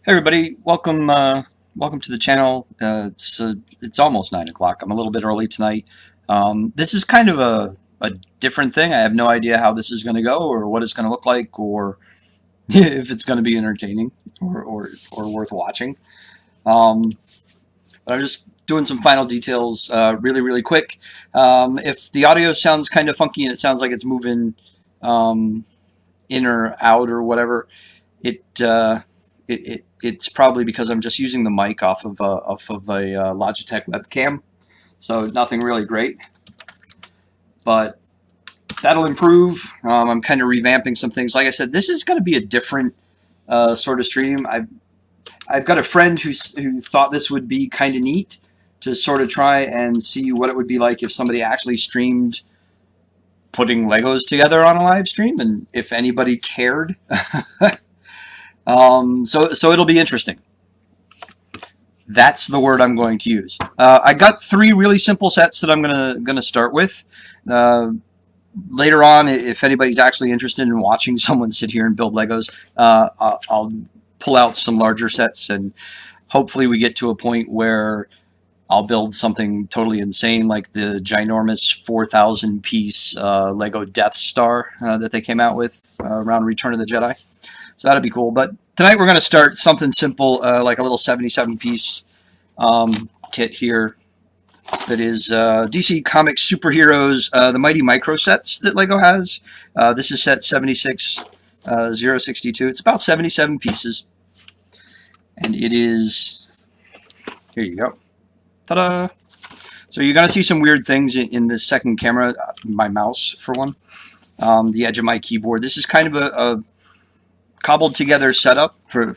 Hey everybody, welcome to the channel. It's almost 9 o'clock. I'm a little bit early tonight. This is kind of a different thing. I have no idea how this is going to go, or what it's going to look like, or if it's going to be entertaining or worth watching. Um, but I'm just doing some final details, really quick. If the audio sounds kind of funky and it sounds like it's moving um, in or out or whatever, it. It's probably because I'm just using the mic off of a Logitech webcam, so nothing really great, but that'll improve. I'm kind of revamping some things. Like I said, this is going to be a different sort of stream. I've got a friend who thought this would be kind of neat to sort of try and see what it would be like if somebody actually streamed putting Legos together on a live stream, and if anybody cared. So it'll be interesting. That's the word I'm going to use. I got three really simple sets that I'm gonna start with. Later on, if anybody's actually interested in watching someone sit here and build Legos, I'll pull out some larger sets, and hopefully we get to a point where I'll build something totally insane, like the ginormous 4,000 piece Lego Death Star that they came out with around Return of the Jedi. So that'd be cool. But tonight we're going to start something simple, like a little 77 piece kit here that is DC Comics Superheroes, the Mighty Micro sets that Lego has. This is set 76062. It's about 77 pieces. And it is, here you go. Ta-da! So you're going to see some weird things in the second camera. My mouse, for one. The edge of my keyboard. This is kind of a cobbled together setup for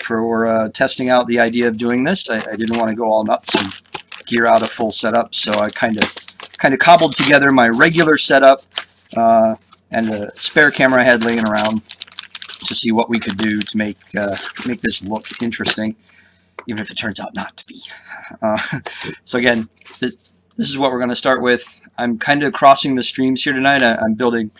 testing out the idea of doing this. I didn't want to go all nuts and gear out a full setup, so I kind of cobbled together my regular setup and a spare camera I had laying around to see what we could do to make this look interesting, even if it turns out not to be. So again, this is what we're going to start with. I'm kind of crossing the streams here tonight. I'm building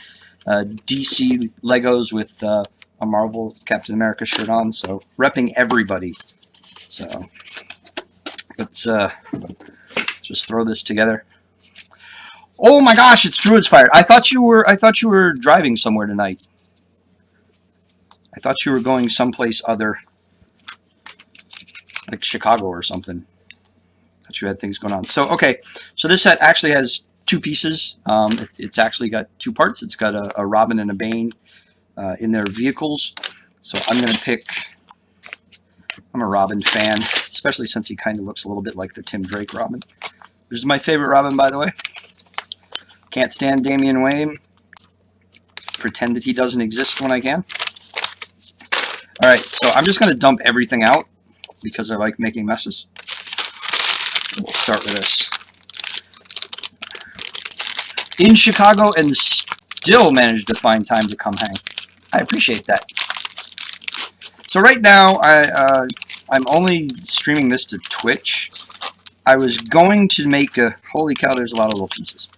DC Legos with a Marvel Captain America shirt on, so repping everybody. So let's just throw this together. Oh my gosh, it's Druid's Fire. I thought you were driving somewhere tonight. I thought you were going someplace other, like Chicago or something. I thought you had things going on. So okay, so this set actually has two pieces. It's actually got two parts. It's got a Robin and a Bane in their vehicles. So I'm going to pick, I'm a Robin fan, especially since he kind of looks a little bit like the Tim Drake Robin. This is my favorite Robin, by the way. Can't stand Damian Wayne. Pretend that he doesn't exist when I can. Alright, so I'm just going to dump everything out because I like making messes. We'll start with this. In Chicago and still managed to find time to come hang. I appreciate that. So right now, I'm only streaming this to Twitch. I was going to make a... Holy cow, there's a lot of little pieces.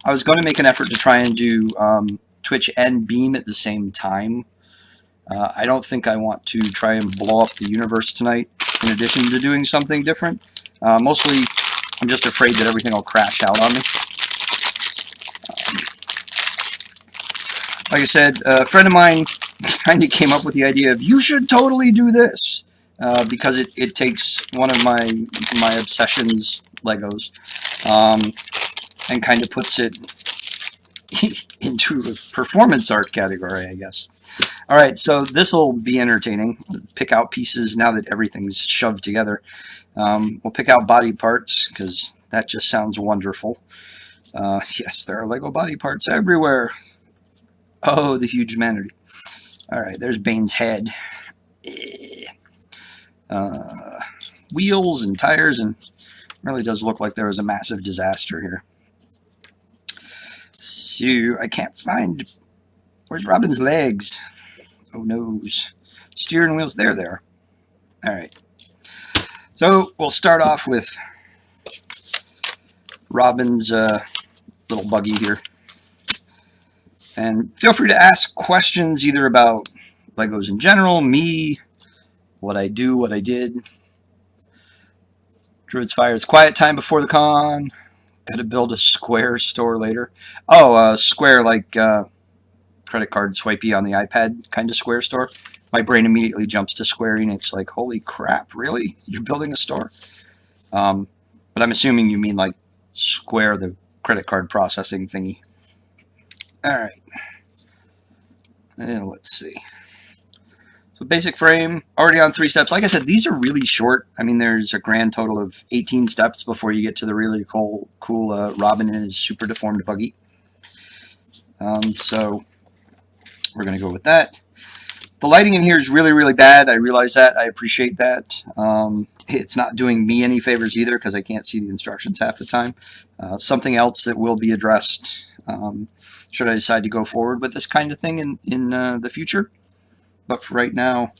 I was going to make an effort to try and do Twitch and Beam at the same time. I don't think I want to try and blow up the universe tonight, in addition to doing something different. Mostly, I'm just afraid that everything will crash out on me. Like I said, a friend of mine kind of came up with the idea of, you should totally do this, because it takes one of my obsessions, Legos, and kind of puts it into a performance art category, I guess. Alright, so this will be entertaining. Pick out pieces now that everything's shoved together. We'll pick out body parts, because that just sounds wonderful. Yes, there are Lego body parts everywhere. Oh, the huge humanity. Alright, there's Bane's head. Wheels and tires, and it really does look like there was a massive disaster here. So, I can't find... Where's Robin's legs? Oh, nose. Steering wheels, there. Alright. So, we'll start off with Robin's little buggy here. And feel free to ask questions either about Legos in general, me, what I do, what I did. Druid's Fire's quiet time before the con. Got to build a Square store later. Oh, Square like credit card swipey on the iPad kind of Square store. My brain immediately jumps to Square Enix. Like, holy crap, really? You're building a store? But I'm assuming you mean like Square, the credit card processing thingy. All right. And let's see. So basic frame, already on 3 steps. Like I said, these are really short. I mean, there's a grand total of 18 steps before you get to the really cool Robin and his super deformed buggy. So we're going to go with that. The lighting in here is really, really bad. I realize that. I appreciate that. It's not doing me any favors either because I can't see the instructions half the time. Something else that will be addressed should I decide to go forward with this kind of thing in the future. But for right now,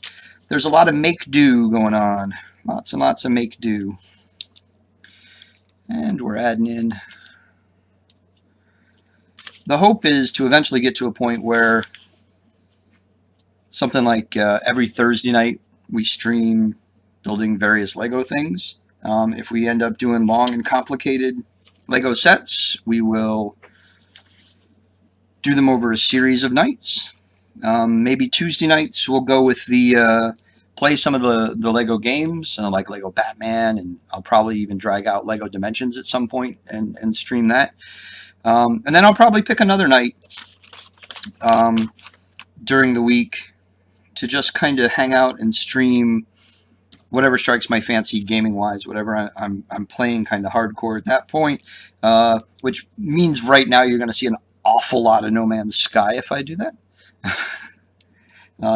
there's a lot of make-do going on. Lots and lots of make-do. And we're adding in. The hope is to eventually get to a point where something like every Thursday night we stream building various Lego things. If we end up doing long and complicated Lego sets, we will do them over a series of nights. Maybe Tuesday nights we'll go with the play some of the Lego games, like Lego Batman, and I'll probably even drag out Lego Dimensions at some point and stream that. And then I'll probably pick another night during the week to just kind of hang out and stream whatever strikes my fancy gaming-wise, whatever I'm playing kind of hardcore at that point, which means right now you're going to see an awful lot of No Man's Sky if I do that.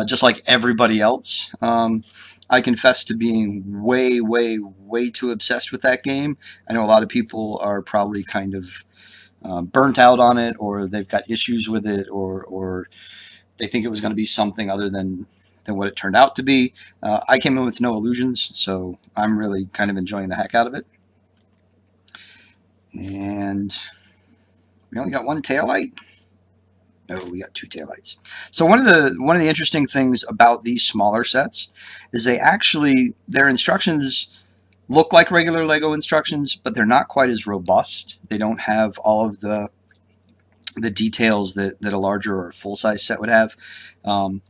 Just like everybody else. I confess to being way, way, way too obsessed with that game. I know a lot of people are probably kind of burnt out on it, or they've got issues with it, or they think it was going to be something other than what it turned out to be. I came in with no illusions, so I'm really kind of enjoying the heck out of it. And we only got one taillight. No, we got 2 taillights. So one of the interesting things about these smaller sets is their instructions look like regular Lego instructions, but they're not quite as robust. They don't have all of the details that a larger or full-size set would have. I'm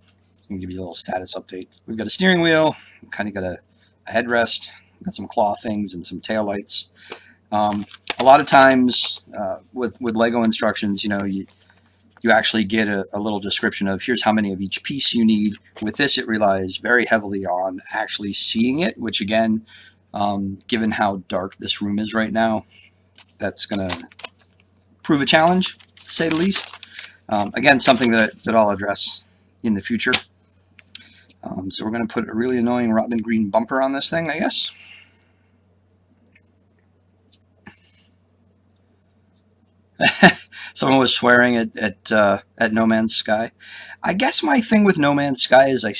going to give you a little status update. We've got a steering wheel, we've kind of got a headrest, got some claw things and some taillights. A lot of times with Lego instructions, you actually get a little description of here's how many of each piece you need. With this, it relies very heavily on actually seeing it, which again, given how dark this room is right now, that's going to prove a challenge, to say the least. Again, something that I'll address in the future. So we're going to put a really annoying Robin Green bumper on this thing, I guess. Someone was swearing at No Man's Sky. I guess my thing with No Man's Sky is I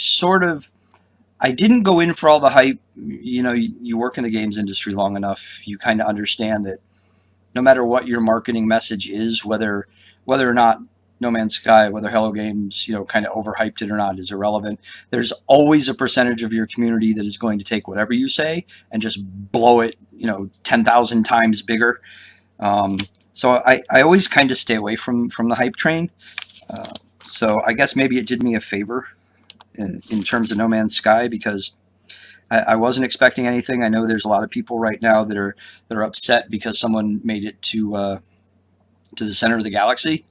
didn't go in for all the hype. You work in the games industry long enough, you kind of understand that no matter what your marketing message is, whether or not No Man's Sky, whether Hello Games, kind of overhyped it or not is irrelevant. There's always a percentage of your community that is going to take whatever you say and just blow it, 10,000 times bigger. So I always kind of stay away from the hype train. So I guess maybe it did me a favor in terms of No Man's Sky because I wasn't expecting anything. I know there's a lot of people right now that are upset because someone made it to the center of the galaxy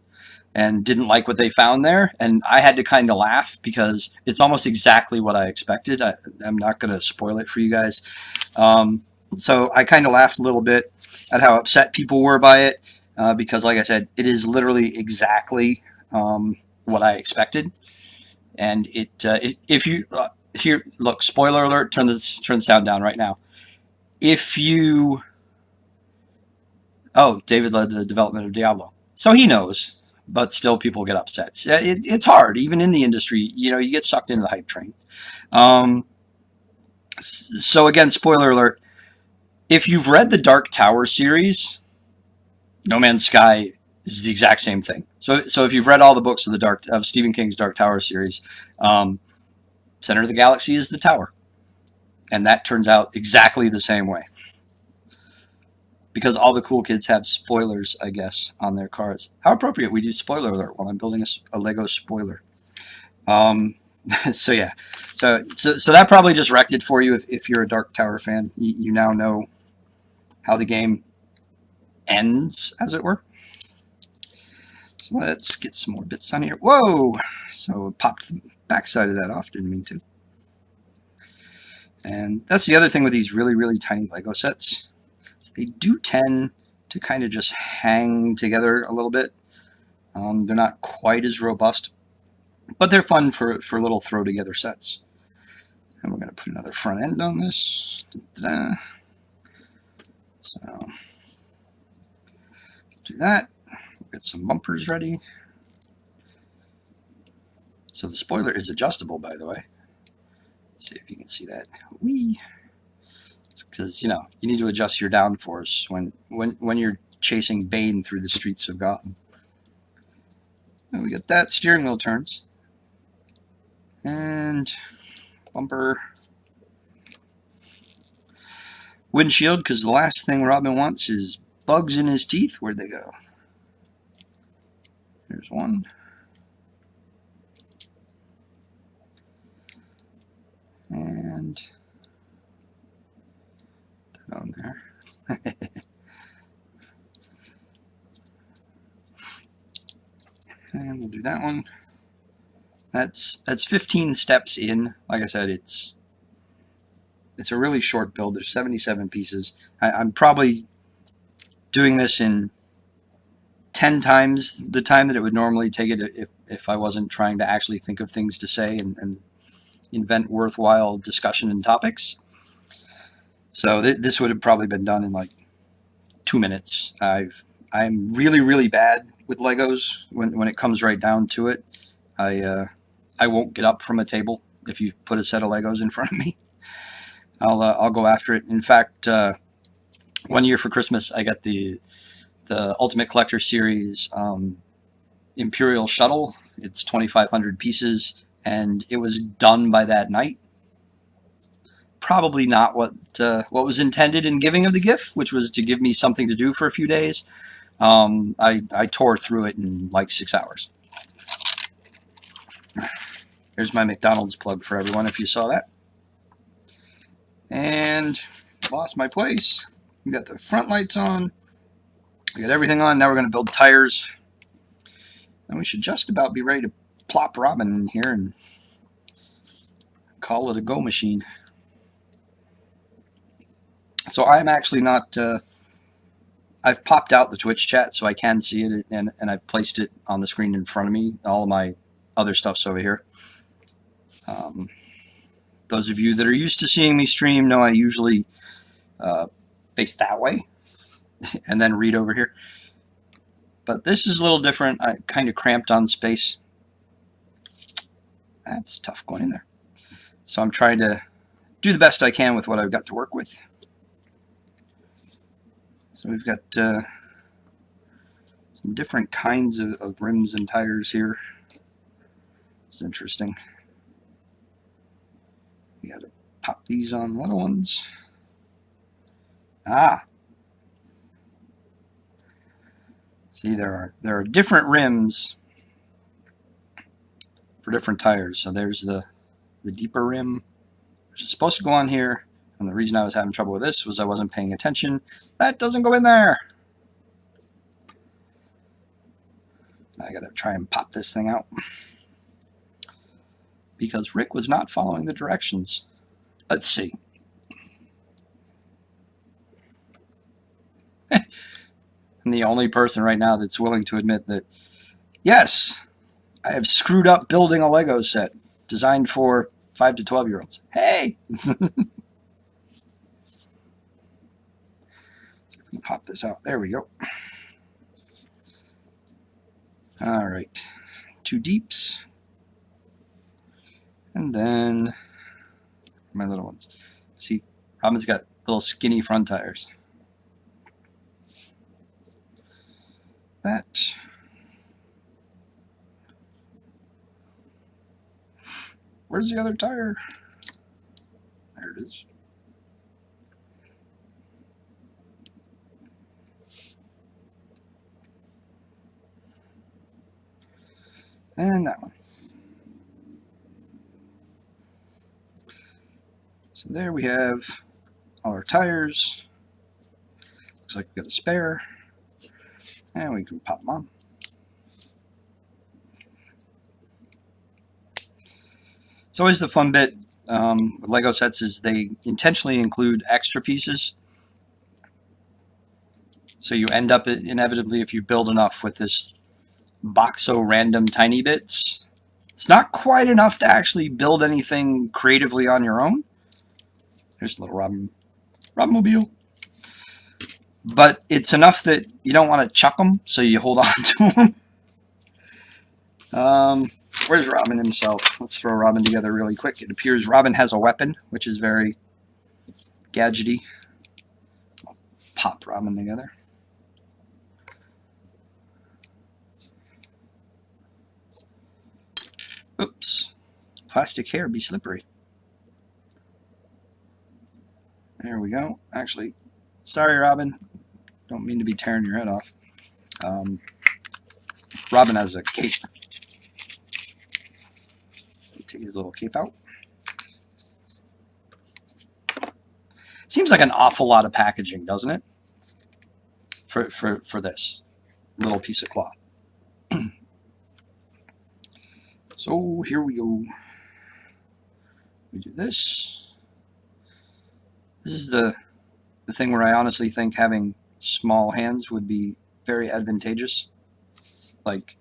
and didn't like what they found there. And I had to kind of laugh because it's almost exactly what I expected. I'm not going to spoil it for you guys. So I kind of laughed a little bit at how upset people were by it because, like I said, it is literally exactly what I expected. And if you here, look, spoiler alert, turn the sound down right now. David led the development of Diablo, so he knows, but still people get upset. It's hard, even in the industry, you get sucked into the hype train. So again, spoiler alert, if you've read the Dark Tower series, No Man's Sky is the exact same thing. So if you've read all the books of Stephen King's Dark Tower series, Center of the Galaxy is the tower. And that turns out exactly the same way. Because all the cool kids have spoilers, I guess, on their cars. How appropriate we do spoiler alert while I'm building a Lego spoiler. So yeah, so that probably just wrecked it for you if you're a Dark Tower fan. You now know how the game ends, as it were. So let's get some more bits on here. Whoa! So it popped the backside of that off. Didn't mean to. And that's the other thing with these really, really tiny Lego sets. They do tend to kind of just hang together a little bit. They're not quite as robust, but they're fun for little throw together sets. And we're going to put another front end on this. Da-da. So do that. We'll get some bumpers ready. So the spoiler is adjustable, by the way. Let's see if you can see that. Whee! Because you need to adjust your downforce when you're chasing Bane through the streets of Gotham. And we get that. Steering wheel turns. And bumper. Windshield, because the last thing Robin wants is bugs in his teeth. Where'd they go? There's one. And that on there. And we'll do that one. That's 15 steps in. Like I said, it's a really short build. There's 77 pieces. I'm probably doing this in 10 times the time that it would normally take it if I wasn't trying to actually think of things to say and invent worthwhile discussion and topics. So this would have probably been done in like 2 minutes. I'm really, really bad with Legos when it comes right down to it. I won't get up from a table if you put a set of Legos in front of me. I'll go after it. In fact, one year for Christmas, I got the Ultimate Collector Series Imperial Shuttle. It's 2,500 pieces, and it was done by that night. Probably not what was intended in giving of the gift, which was to give me something to do for a few days. I tore through it in like 6 hours. Here's my McDonald's plug for everyone if you saw that. And lost my place. We got the front lights on. We got everything on. Now we're going to build tires. And we should just about be ready to plop Robin in here and call it a go machine. So I'm actually not... I've popped out the Twitch chat so I can see it, and I've placed it on the screen in front of me. All of my other stuff's over here. Those of you that are used to seeing me stream know I usually face that way and then read over here. But this is a little different. I kind of cramped on space. That's tough going in there. So I'm trying to do the best I can with what I've got to work with. So we've got some different kinds of rims and tires here. It's interesting. We got to pop these on little ones. See, there are different rims for different tires. So there's the deeper rim, which is supposed to go on here. And the reason I was having trouble with this was I wasn't paying attention. That doesn't go in there. I gotta try and pop this thing out. Because Rick was not following the directions. Let's see. I'm the only person right now that's willing to admit that, yes, I have screwed up building a Lego set designed for 5 to 12-year-olds. Hey! Pop this out. There we go. All right. 2 deeps. And then my little ones. See, Robin's got little skinny front tires. That. Where's the other tire? There it is. And that one. So there we have all our tires. Looks like we got a spare. And we can pop them on. It's always the fun bit with Lego sets is they intentionally include extra pieces. So you end up inevitably, if you build enough, with this box of random tiny bits. It's not quite enough to actually build anything creatively on your own. Here's a little Robmobile. But it's enough that you don't want to chuck them, so you hold on to them. Where's Robin himself? Let's throw Robin together really quick. It appears Robin has a weapon, which is very gadgety. I'll pop Robin together. Oops. Plastic hair be slippery. There we go. Actually, sorry, Robin. Don't mean to be tearing your head off. Robin has a cape. Take his little cape out. Seems like an awful lot of packaging, doesn't it? For this little piece of cloth. So here we go. We do this. This is the thing where I honestly think having small hands would be very advantageous. Like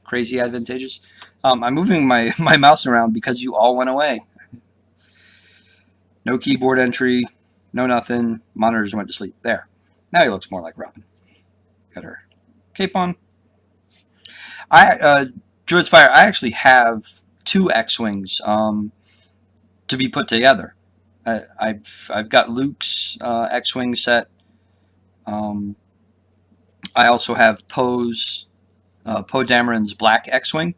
crazy advantageous. I'm moving my mouse around because you all went away. No keyboard entry, no nothing. Monitors went to sleep. There. Now he looks more like Robin. Got her cape on. Druid's Fire, I actually have 2 X-Wings to be put together. I've got Luke's X-Wing set. I also have Poe Dameron's black X-Wing,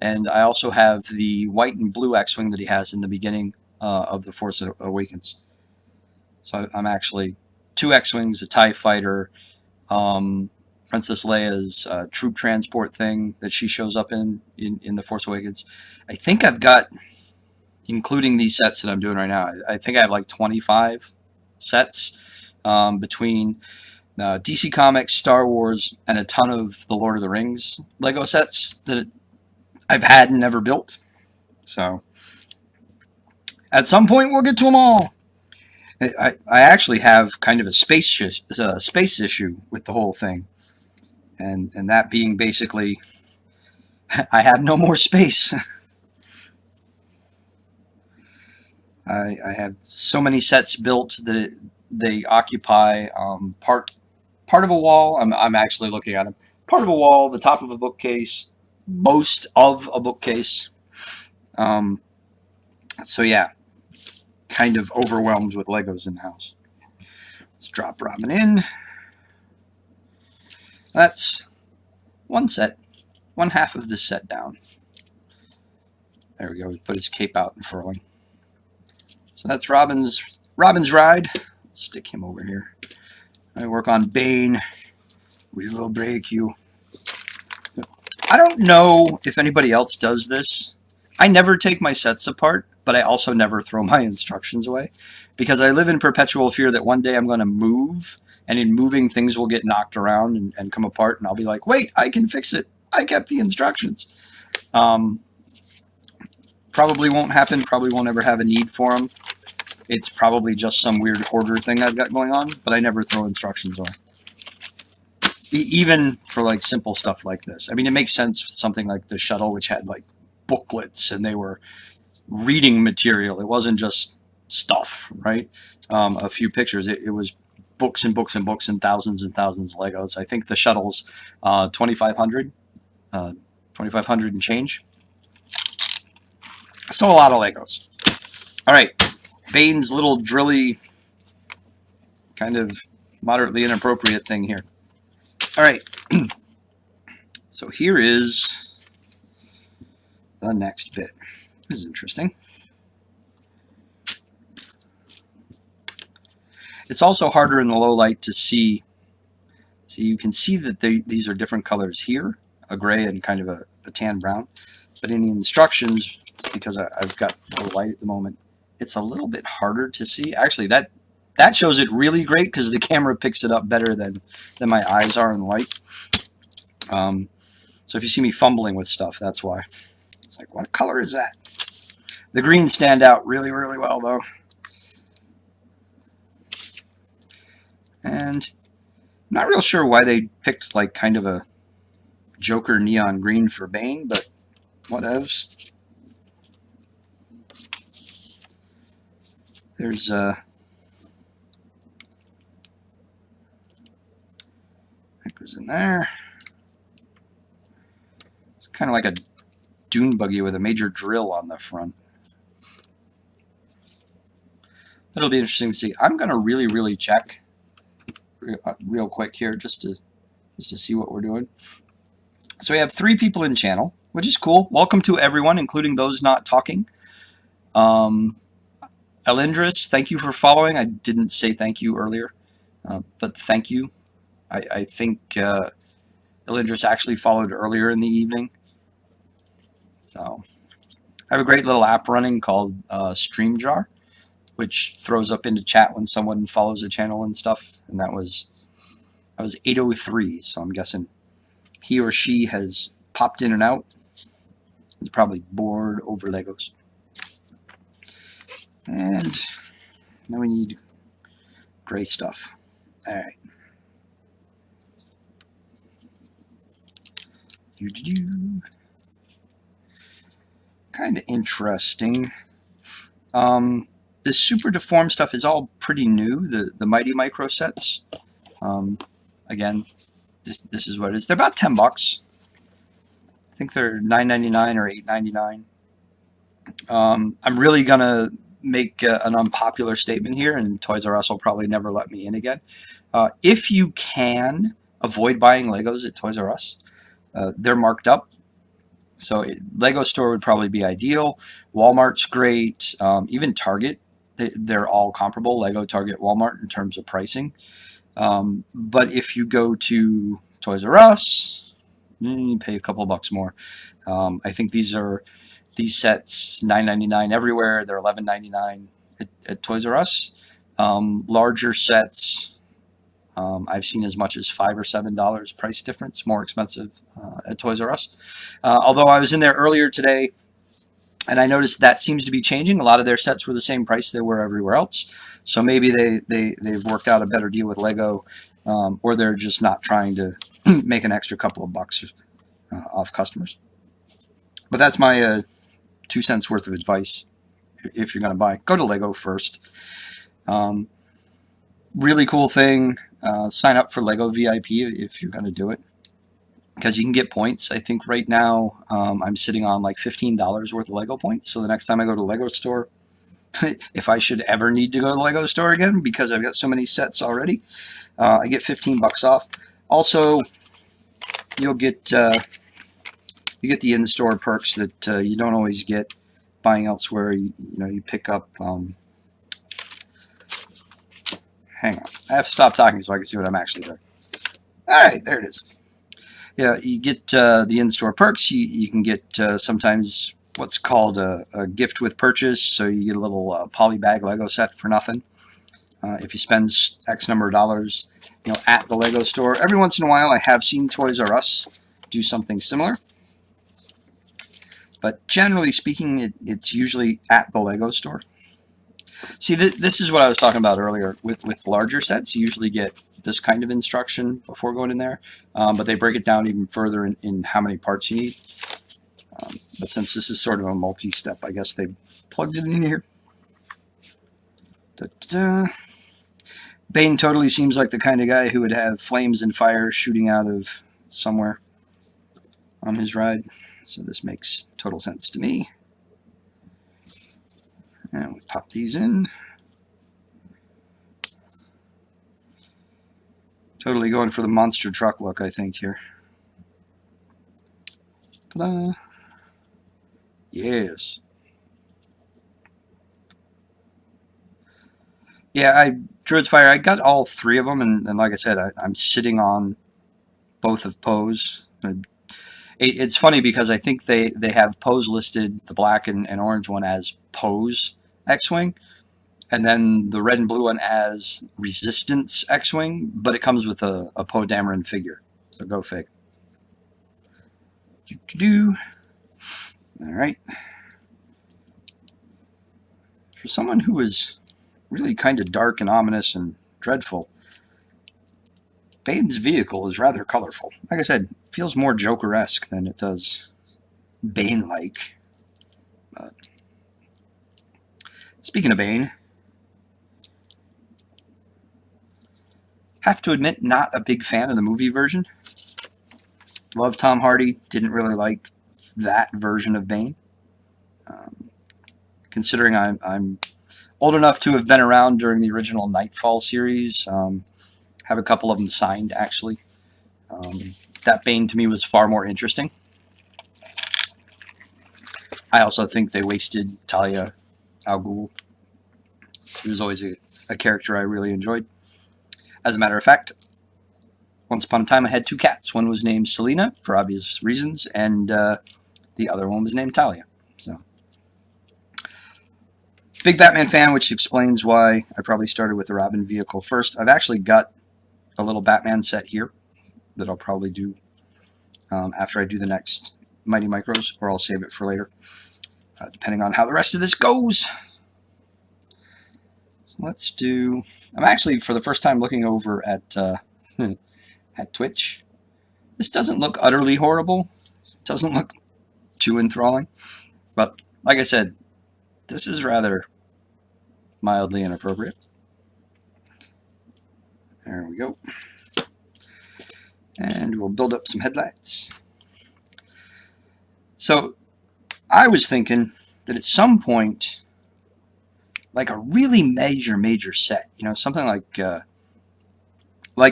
and I also have the white and blue X-Wing that he has in the beginning of The Force Awakens. So I'm actually 2 X-Wings, a TIE fighter, Princess Leia's troop transport thing that she shows up in The Force Awakens. I think I've got, including these sets that I'm doing right now, I think I have like 25 sets between DC Comics, Star Wars, and a ton of the Lord of the Rings Lego sets that I've had and never built. So at some point we'll get to them all. I actually have kind of a space issue with the whole thing. And that being basically, I have no more space. I have so many sets built that they occupy part of a wall. I'm actually looking at them. Part of a wall, the top of a bookcase, most of a bookcase. So yeah, kind of overwhelmed with Legos in the house. Let's drop Robin in. That's one set, one half of this set down. There we go. We put his cape out and furling. So that's Robin's ride. Let's stick him over here. I work on Bane. We will break you. I don't know if anybody else does this. I never take my sets apart, but I also never throw my instructions away because I live in perpetual fear that one day I'm going to move, and in moving things will get knocked around and come apart, and I'll be like, wait, I can fix it. I kept the instructions. Probably won't happen. Probably won't ever have a need for them. It's probably just some weird hoarder thing I've got going on, but I never throw instructions away. Even for like simple stuff like this. I mean, it makes sense for something like the shuttle, which had like booklets and they were reading material. It wasn't just stuff, right? A few pictures. It was books and books and books and thousands of Legos. I think the shuttle's 2,500 and change. So a lot of Legos. All right, Bane's little drilly, kind of moderately inappropriate thing here. All right, so here is the next bit. This is interesting. It's also harder in the low light to see. So you can see that these are different colors here. a gray and kind of a tan brown. But in the instructions, because I've got no light at the moment, it's a little bit harder to see. Actually, that shows it really great because the camera picks it up better than my eyes are in light. So if you see me fumbling with stuff, that's why. It's like, what color is that? The greens stand out really, really well, though. And I'm not real sure why they picked like kind of a Joker neon green for Bane, but whatevs. There's that goes in there. It's kind of like a dune buggy with a major drill on the front. That'll be interesting to see. I'm gonna really check real quick here just to see what we're doing. So we have 3 people in channel, which is cool. Welcome to everyone, including those not talking. Elindris, thank you for following. I didn't say thank you earlier, but thank you. I think Elindris actually followed earlier in the evening. So I have a great little app running called StreamJar, which throws up into chat when someone follows the channel and stuff. And that was 8:03, so I'm guessing he or she has popped in and out. He's probably bored over Legos. And now we need gray stuff. All right. Kind of interesting. This super deformed stuff is all pretty new. The Mighty Micro sets. Again, this is what it is. They're about $10. I think they're $9.99 or $8.99. I'm really gonna make an unpopular statement here, and Toys R Us will probably never let me in again. If you can avoid buying Legos at Toys R Us, they're marked up. So Lego store would probably be ideal. Walmart's great. Even Target, they're all comparable. Lego, Target, Walmart in terms of pricing. But if you go to Toys R Us, you pay a couple bucks more. I think these sets $9.99 everywhere. They're $11.99 at Toys R Us. Larger sets, I've seen as much as $5 or $7 price difference, more expensive at Toys R Us. Although I was in there earlier today, and I noticed that seems to be changing. A lot of their sets were the same price they were everywhere else. So maybe they've worked out a better deal with Lego, or they're just not trying to make an extra couple of bucks off customers. But that's my 2 cents worth of advice. If you're going to buy, go to Lego first. Really cool thing. Sign up for Lego VIP if you're going to do it, because you can get points. I think right now I'm sitting on like $15 worth of Lego points. So the next time I go to Lego store, if I should ever need to go to the Lego store again because I've got so many sets already, I get 15 bucks off. Also, you'll get the in-store perks that you don't always get buying elsewhere. You pick up. Hang on, I have to stop talking so I can see what I'm actually doing. All right, there it is. Yeah, you get the in-store perks. You can get sometimes what's called a gift with purchase. So you get a little poly bag Lego set for nothing if you spend X number of dollars, at the Lego store. Every once in a while, I have seen Toys R Us do something similar, but generally speaking, it's usually at the Lego store. See, this is what I was talking about earlier. With larger sets, you usually get this kind of instruction before going in there, but they break it down even further in how many parts you need. But since this is sort of a multi-step, I guess they plugged it in here. Da-da-da. Bane totally seems like the kind of guy who would have flames and fire shooting out of somewhere on his ride. So this makes total sense to me. And we pop these in. Totally going for the monster truck look, I think, here. Ta-da! Yes. Yeah, Druid's Fire, I got all 3 of them, and like I said, I'm sitting on both of Poe's. It's funny because I think they have Pose listed, the black and orange one, as Pose X-Wing, and then the red and blue one as Resistance X-Wing, but it comes with a Poe Dameron figure. So go fig. Do. All right. For someone who is really kind of dark and ominous and dreadful, Bane's vehicle is rather colorful. Like I said, feels more Joker-esque than it does Bane-like. But speaking of Bane, have to admit, not a big fan of the movie version. Love Tom Hardy, didn't really like that version of Bane. Considering I'm old enough to have been around during the original Nightfall series, have a couple of them signed, actually. That Bane to me was far more interesting. I also think they wasted Talia al Ghul. She was always a character I really enjoyed. As a matter of fact, once upon a time I had two cats. One was named Selena, for obvious reasons, and the other one was named Talia. So, big Batman fan, which explains why I probably started with the Robin vehicle first. I've actually got a little Batman set here that I'll probably do after I do the next Mighty Micros, or I'll save it for later, depending on how the rest of this goes. So let's do... I'm actually, for the first time, looking over at at Twitch. This doesn't look utterly horrible. It doesn't look too enthralling. But, like I said, this is rather mildly inappropriate. There we go. And we'll build up some headlights. So, I was thinking that at some point, like a really major set, you know, something like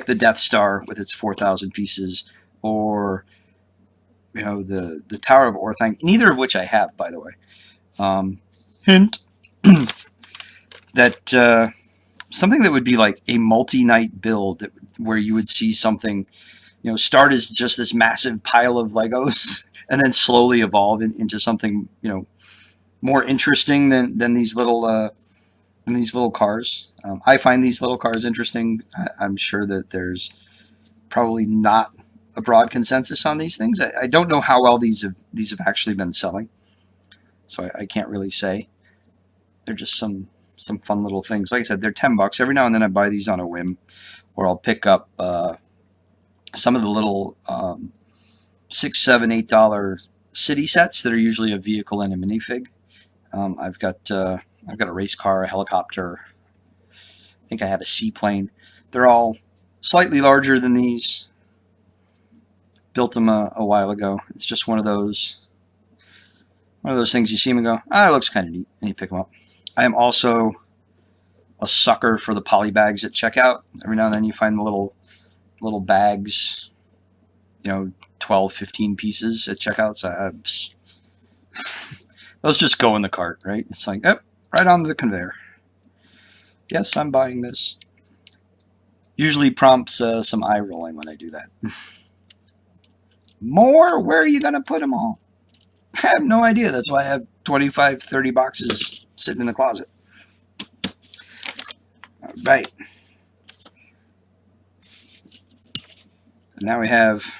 the Death Star with its 4,000 pieces, or, you know, the Tower of Orthanc, neither of which I have, by the way. Hint. That something that would be like a multi-night build where you would see something, you know, start as just this massive pile of Legos and then slowly evolve into something, you know, more interesting than these little cars. I find these little cars interesting. I'm sure that there's probably not a broad consensus on these things. I don't know how well these have actually been selling, so I can't really say. They're just some fun little things. Like I said, they're $10. Every now and then I buy these on a whim, or I'll pick up some of the little $6, $7, $8 city sets that are usually a vehicle and a minifig. I've got a race car, a helicopter. I think I have a seaplane. They're all slightly larger than these. Built them a while ago. It's just one of those things you see them and go, ah, it looks kind of neat, and you pick them up. I am also a sucker for the poly bags at checkout. Every now and then you find the little bags, you know, 12, 15 pieces at checkouts. Those just go in the cart, right? It's like, oh, right onto the conveyor. Yes, I'm buying this. Usually prompts some eye rolling when I do that. More? Where are you going to put them all? I have no idea. That's why I have 25, 30 boxes sitting in the closet. All right. And now we have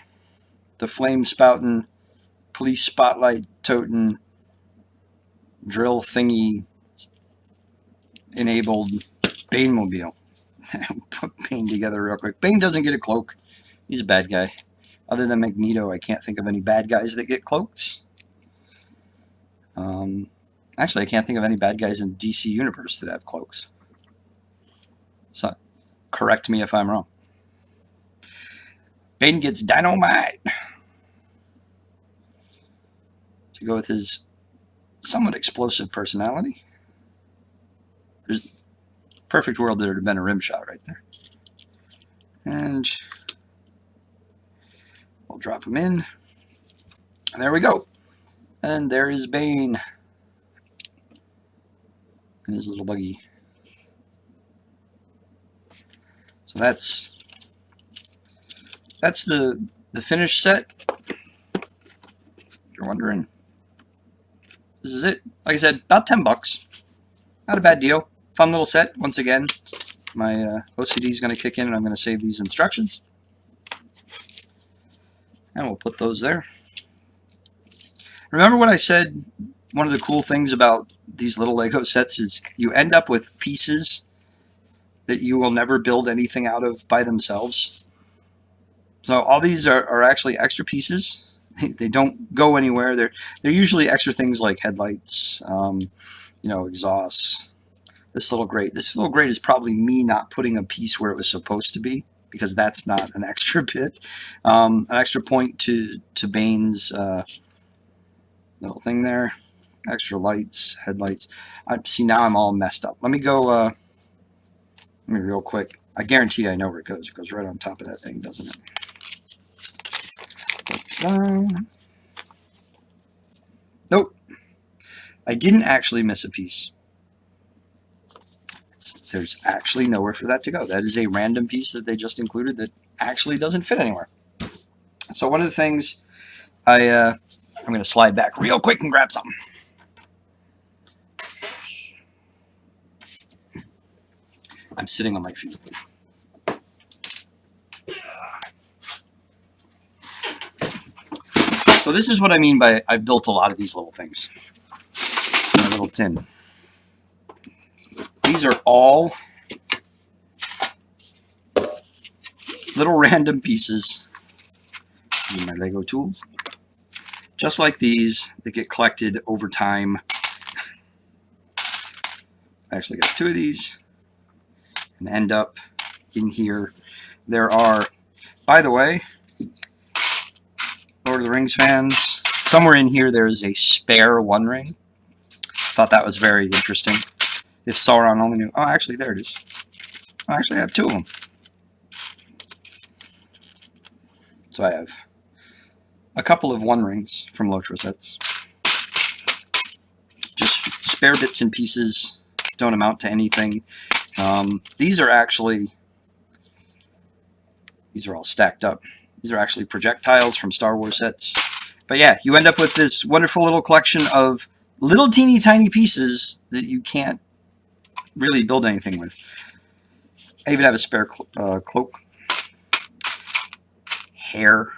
the flame spouting, police spotlight toting, drill thingy enabled Bane-mobile. Put Bane together real quick. Bane doesn't get a cloak. He's a bad guy. Other than Magneto, I can't think of any bad guys that get cloaks. Actually, I can't think of any bad guys in DC Universe that have cloaks. So, correct me if I'm wrong. Bane gets dynamite to go with his somewhat explosive personality. There's a perfect world there to have been a rim shot right there. And we'll drop him in. And there we go. And there is Bane in his little buggy. So that's the finished set. you're wondering, this is it. Like I said, about 10 bucks. Not a bad deal. Fun little set. Once again, my OCD is going to kick in, and I'm going to save these instructions. And we'll put those there. Remember what I said? One of the cool things about these little Lego sets is you end up with pieces that you will never build anything out of by themselves. So all these are actually extra pieces. They don't go anywhere. They're usually extra things like headlights, you know, exhausts. This little grate is probably me not putting a piece where it was supposed to be, because that's not an extra bit. An extra point to Bane's little thing there. Extra lights, headlights. See, now I'm all messed up. Let me go. Let me real quick. I guarantee I know where it goes. It goes right on top of that thing, doesn't it? Nope. I didn't actually miss a piece. There's actually nowhere for that to go. That is a random piece that they just included that actually doesn't fit anywhere. So one of the things I'm going to slide back real quick and grab something. I'm sitting on my feet. So this is what I mean by I've built a lot of these little things. In a little tin. These are all little random pieces in my Lego tools. Just like these, they get collected over time. I actually got 2 of these and end up in here. There are, by the way, Lord of the Rings fans, somewhere in here there is a spare One Ring. Thought that was very interesting. If Sauron only knew. Oh, actually, there it is. I actually have 2 of them. So I have a couple of One Rings from Lotra sets. Just spare bits and pieces. Don't amount to anything. These are all stacked up. These are actually projectiles from Star Wars sets. But yeah, you end up with this wonderful little collection of little teeny tiny pieces that you can't really build anything with. I even have a spare cloak. Hair.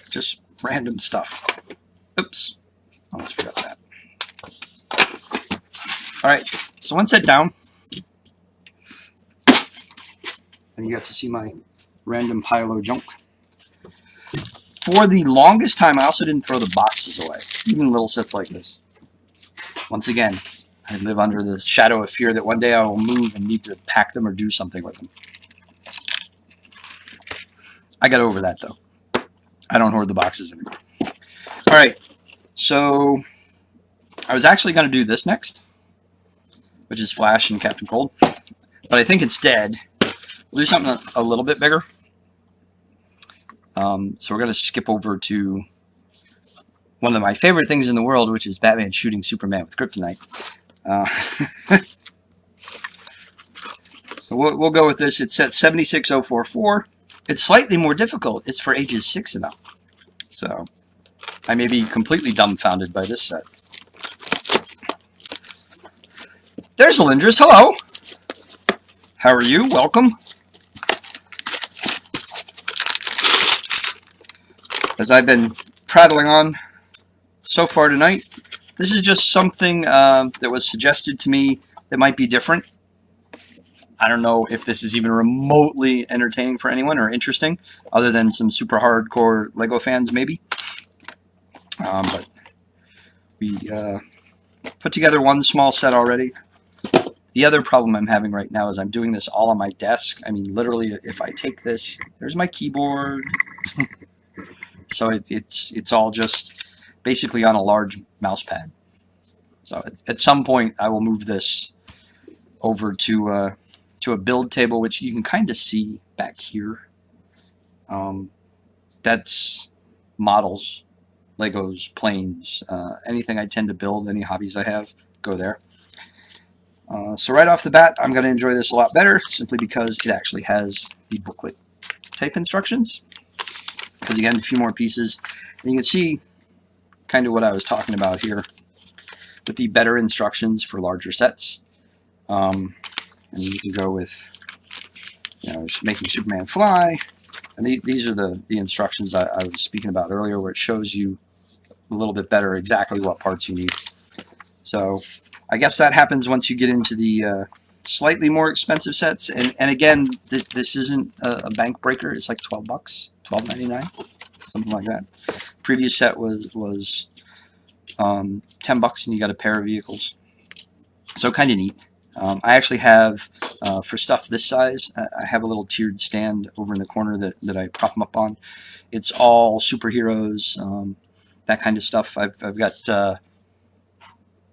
Just random stuff. Oops. Almost forgot that. Alright, so one set down. And you got to see my random pile of junk. For the longest time, I also didn't throw the boxes away. Even little sets like this. Once again, I live under the shadow of fear that one day I will move and need to pack them or do something with them. I got over that, though. I don't hoard the boxes anymore. Alright, so I was actually going to do this next, which is Flash and Captain Cold. But I think it's dead. We'll do something a little bit bigger. So we're going to skip over to one of my favorite things in the world, which is Batman shooting Superman with kryptonite. So we'll go with this. It's set 76044. It's slightly more difficult. It's for ages 6 and up. So I may be completely dumbfounded by this set. There's Lindris. Hello. How are you? Welcome. As I've been prattling on so far tonight, this is just something that was suggested to me that might be different. I don't know if this is even remotely entertaining for anyone or interesting, other than some super hardcore Lego fans, maybe. But we put together one small set already. The other problem I'm having right now is I'm doing this all on my desk. I mean, literally, if I take this, there's my keyboard. So it's all just basically on a large mouse pad. So at some point, I will move this over to a build table, which you can kind of see back here. That's models, Legos, planes, anything I tend to build, any hobbies I have, go there. So right off the bat, I'm going to enjoy this a lot better, simply because it actually has the booklet type instructions. Because again, a few more pieces. And you can see kind of what I was talking about here with the better instructions for larger sets. And you can go with, making Superman fly. And these are the instructions I was speaking about earlier, where it shows you a little bit better exactly what parts you need. So I guess that happens once you get into the slightly more expensive sets. And again, this isn't a bank breaker. It's like $12, $12.99, something like that. Previous set was $10, and you got a pair of vehicles. So kind of neat. I actually have, for stuff this size, I have a little tiered stand over in the corner that I prop them up on. It's all superheroes, that kind of stuff. I've got,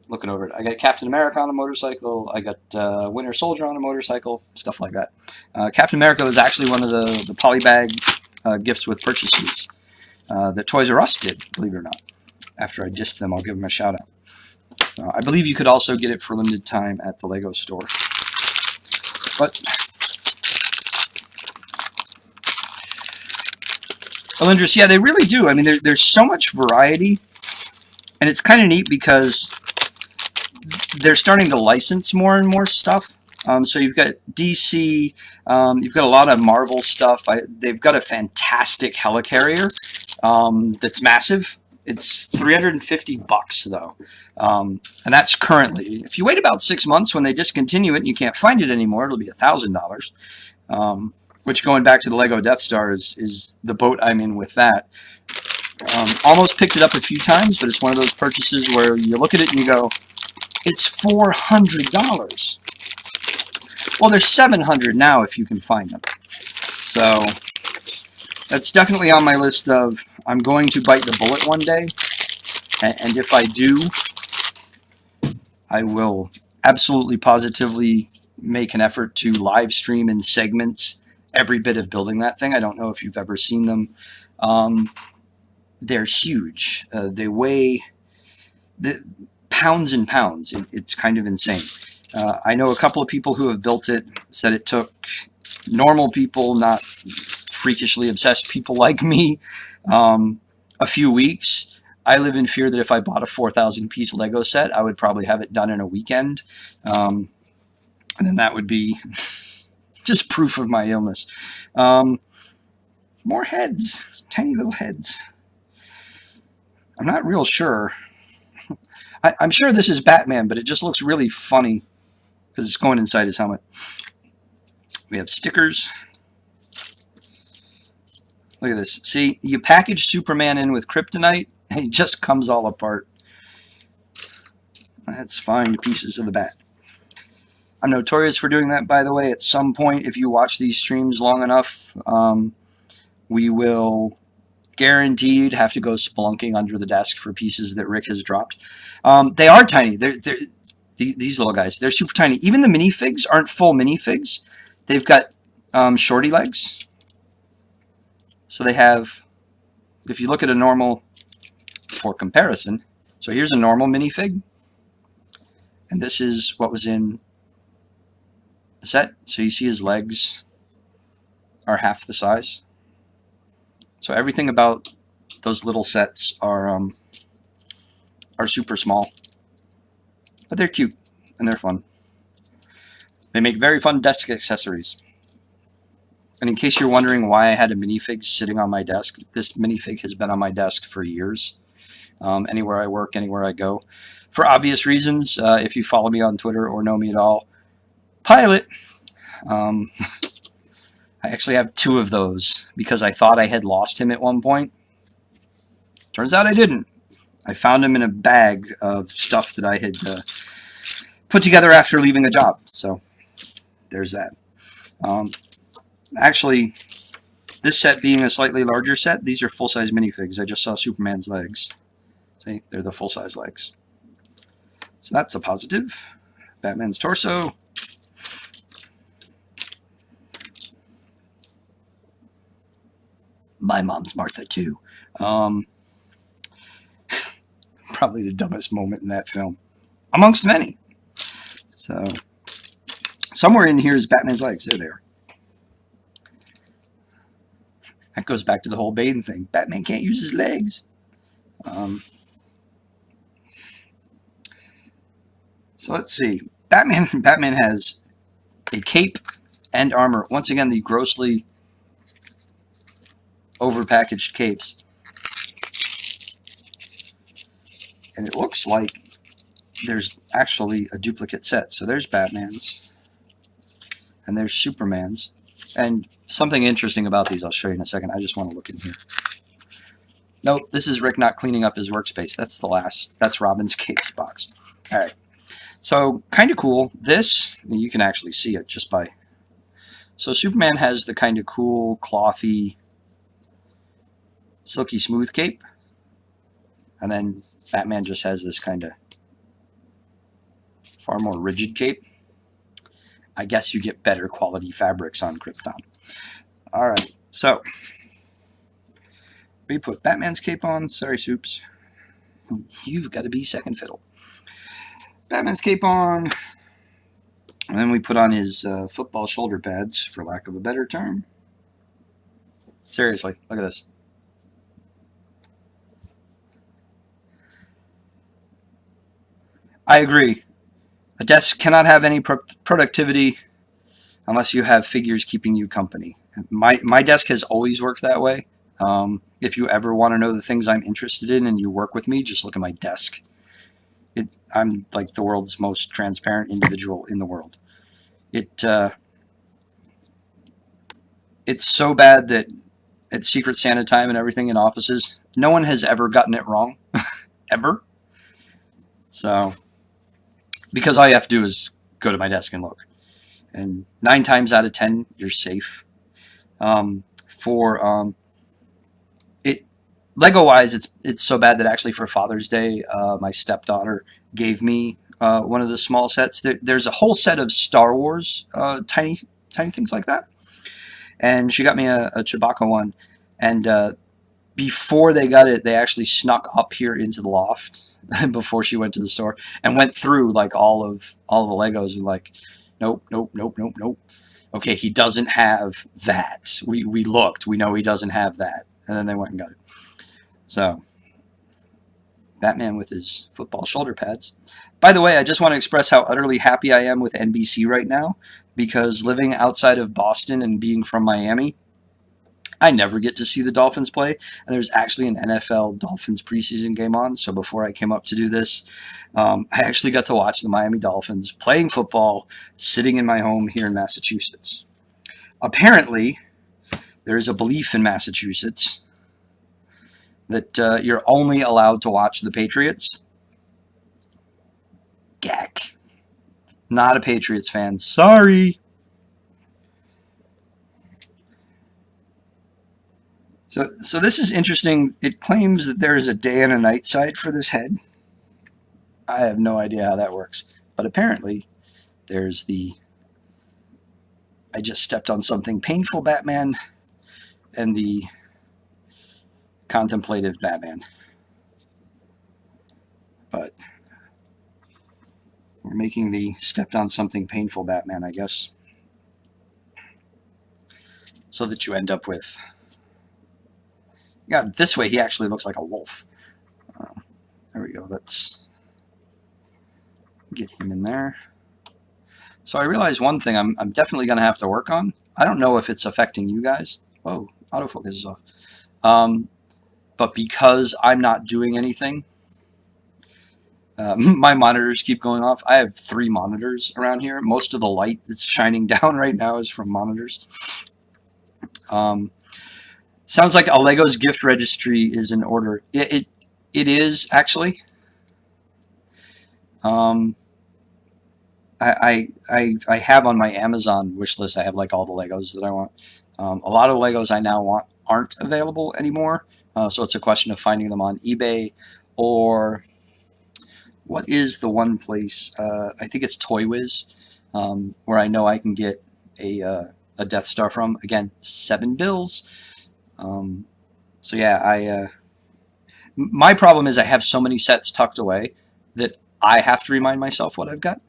looking over it, I got Captain America on a motorcycle, I got Winter Soldier on a motorcycle, stuff like that. Captain America was actually one of the polybag gifts with purchases that Toys R Us did, believe it or not. After I dissed them, I'll give them a shout out. I believe you could also get it for limited time at the Lego store. But Alindris, yeah, they really do. I mean, there's so much variety, and it's kind of neat because they're starting to license more and more stuff. So you've got DC, you've got a lot of Marvel stuff. They've got a fantastic helicarrier that's massive. It's $350 though, and that's currently. If you wait about 6 months, when they discontinue it and you can't find it anymore, it'll be $1,000. Which, going back to the Lego Death Star, is the boat I'm in with that. Almost picked it up a few times, but it's one of those purchases where you look at it and you go, it's $400. Well, there's $700 now if you can find them. So that's definitely on my list of, I'm going to bite the bullet one day, and if I do, I will absolutely positively make an effort to live stream in segments every bit of building that thing. I don't know if you've ever seen them. They're huge. They weigh pounds and pounds. It's kind of insane. I know a couple of people who have built it, said it took normal people, not freakishly obsessed people like me, a few weeks. I live in fear that if I bought a 4,000-piece Lego set, I would probably have it done in a weekend. And then that would be just proof of my illness. More heads. Tiny little heads. I'm not real sure. I'm sure this is Batman, but it just looks really funny because it's going inside his helmet. We have stickers. Look at this. See, you package Superman in with kryptonite, and he just comes all apart. Let's find pieces of the bat. I'm notorious for doing that, by the way. At some point, if you watch these streams long enough, we will guaranteed have to go spelunking under the desk for pieces that Rick has dropped. They are tiny. These little guys, they're super tiny. Even the minifigs aren't full minifigs. They've got shorty legs. So they have, if you look at a normal, for comparison, so here's a normal minifig, and this is what was in the set. So you see his legs are half the size. So everything about those little sets are super small, but they're cute and they're fun. They make very fun desk accessories. And in case you're wondering why I had a minifig sitting on my desk, this minifig has been on my desk for years. Anywhere I work, anywhere I go. For obvious reasons, if you follow me on Twitter or know me at all, Pilot. I actually have 2 of those because I thought I had lost him at one point. Turns out I didn't. I found him in a bag of stuff that I had put together after leaving a job. So there's that. Actually, this set being a slightly larger set, these are full-size minifigs. I just saw Superman's legs. See, they're the full-size legs. So that's a positive. Batman's torso. My mom's Martha, too. Probably the dumbest moment in that film, amongst many. So, somewhere in here is Batman's legs. There they are. That goes back to the whole Bane thing. Batman can't use his legs. So let's see. Batman has a cape and armor. Once again, the grossly overpackaged capes. And it looks like there's actually a duplicate set. So there's Batman's. And there's Superman's. And something interesting about these I'll show you in a second. I just want to look in here. Nope, this is Rick not cleaning up his workspace. That's Robin's capes box. All right. So kind of cool. This, you can actually see it just by... So Superman has the kind of cool, clothy, silky smooth cape. And then Batman just has this kind of far more rigid cape. I guess you get better quality fabrics on Krypton. All right, so we put Batman's cape on. Sorry, Soups. You've got to be second fiddle. Batman's cape on. And then we put on his football shoulder pads, for lack of a better term. Seriously, look at this. I agree. A desk cannot have any productivity unless you have figures keeping you company. My desk has always worked that way. If you ever want to know the things I'm interested in and you work with me, just look at my desk. I'm like the world's most transparent individual in the world. It's so bad that at Secret Santa time and everything in offices, no one has ever gotten it wrong. Ever. So, because all you have to do is go to my desk and look. And 9 times out of 10, you're safe. Lego-wise, it's so bad that actually for Father's Day, my stepdaughter gave me one of the small sets. There's a whole set of Star Wars tiny things like that. And she got me a Chewbacca one. And before they got it, they actually snuck up here into the loft before she went to the store and went through like all the Legos and like, nope. Okay, he doesn't have that. We looked. We know he doesn't have that. And then they went and got it. So, Batman with his football shoulder pads. By the way, I just want to express how utterly happy I am with NBC right now, because living outside of Boston and being from Miami, I never get to see the Dolphins play, and there's actually an NFL Dolphins preseason game on, so before I came up to do this, I actually got to watch the Miami Dolphins playing football, sitting in my home here in Massachusetts. Apparently, there is a belief in Massachusetts that you're only allowed to watch the Patriots. Gack. Not a Patriots fan. Sorry. So this is interesting. It claims that there is a day and a night side for this head. I have no idea how that works. But apparently, there's the I just stepped on something painful Batman and the contemplative Batman. But we're making the stepped on something painful Batman, I guess, so that you end up with... Yeah, this way he actually looks like a wolf. There we go. Let's get him in there. So I realized one thing I'm definitely going to have to work on. I don't know if it's affecting you guys. Whoa, autofocus is off. But because I'm not doing anything, my monitors keep going off. I have 3 monitors around here. Most of the light that's shining down right now is from monitors. Sounds like a Lego's gift registry is in order. It is actually. I have on my Amazon wish list. I have like all the Legos that I want. A lot of Legos I now want aren't available anymore. So it's a question of finding them on eBay, or what is the one place? I think it's Toy Wiz, where I know I can get a Death Star from. Again, $7. So yeah, my problem is I have so many sets tucked away that I have to remind myself what I've got.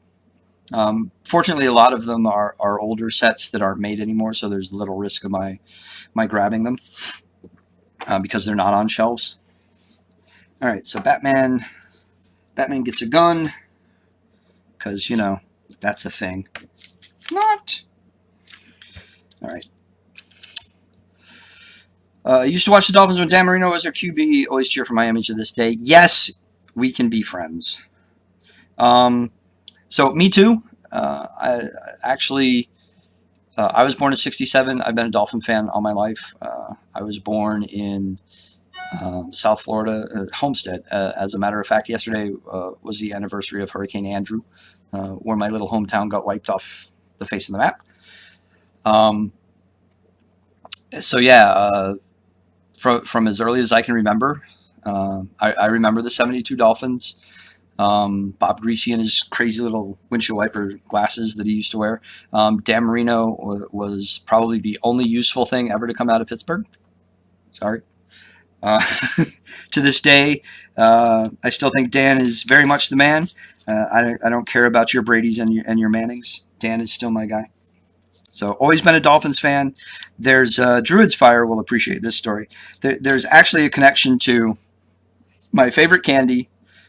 Fortunately, a lot of them are older sets that aren't made anymore, so there's little risk of my grabbing them because they're not on shelves. All right, so Batman gets a gun, because, you know, that's a thing. Not. All right. I used to watch the Dolphins when Dan Marino was their QB. Always cheer for Miami to this day. Yes, we can be friends. So me too. I actually, I was born in '67. I've been a Dolphin fan all my life. I was born in South Florida, Homestead. As a matter of fact, yesterday was the anniversary of Hurricane Andrew, where my little hometown got wiped off the face of the map. So yeah, from as early as I can remember, I remember the '72 Dolphins. Bob Greasy and his crazy little windshield wiper glasses that he used to wear. Dan Marino was probably the only useful thing ever to come out of Pittsburgh. Sorry. To this day, I still think Dan is very much the man. I don't care about your Brady's and your Mannings. Dan is still my guy. So always been a Dolphins fan. There's Druid's Fire will appreciate this story. There's actually a connection to my favorite candy,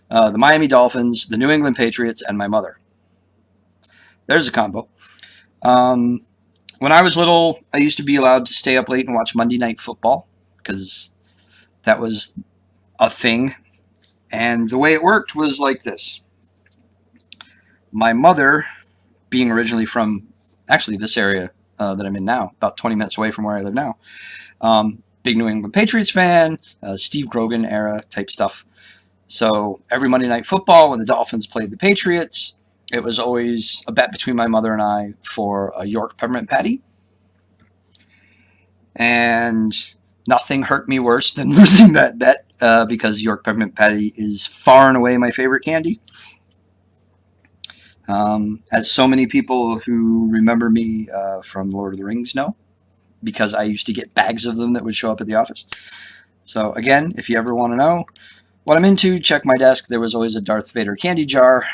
the Miami Dolphins, the New England Patriots, and my mother. There's a combo. When I was little, I used to be allowed to stay up late and watch Monday Night Football because that was a thing. And the way it worked was like this. My mother, being originally from actually this area that I'm in now, about 20 minutes away from where I live now, big New England Patriots fan, Steve Grogan era type stuff. So every Monday Night Football, when the Dolphins played the Patriots, it was always a bet between my mother and I for a York peppermint patty. And nothing hurt me worse than losing that bet because York peppermint patty is far and away my favorite candy. As so many people who remember me from Lord of the Rings know, because I used to get bags of them that would show up at the office. So again, if you ever want to know what I'm into, check my desk. There was always a Darth Vader candy jar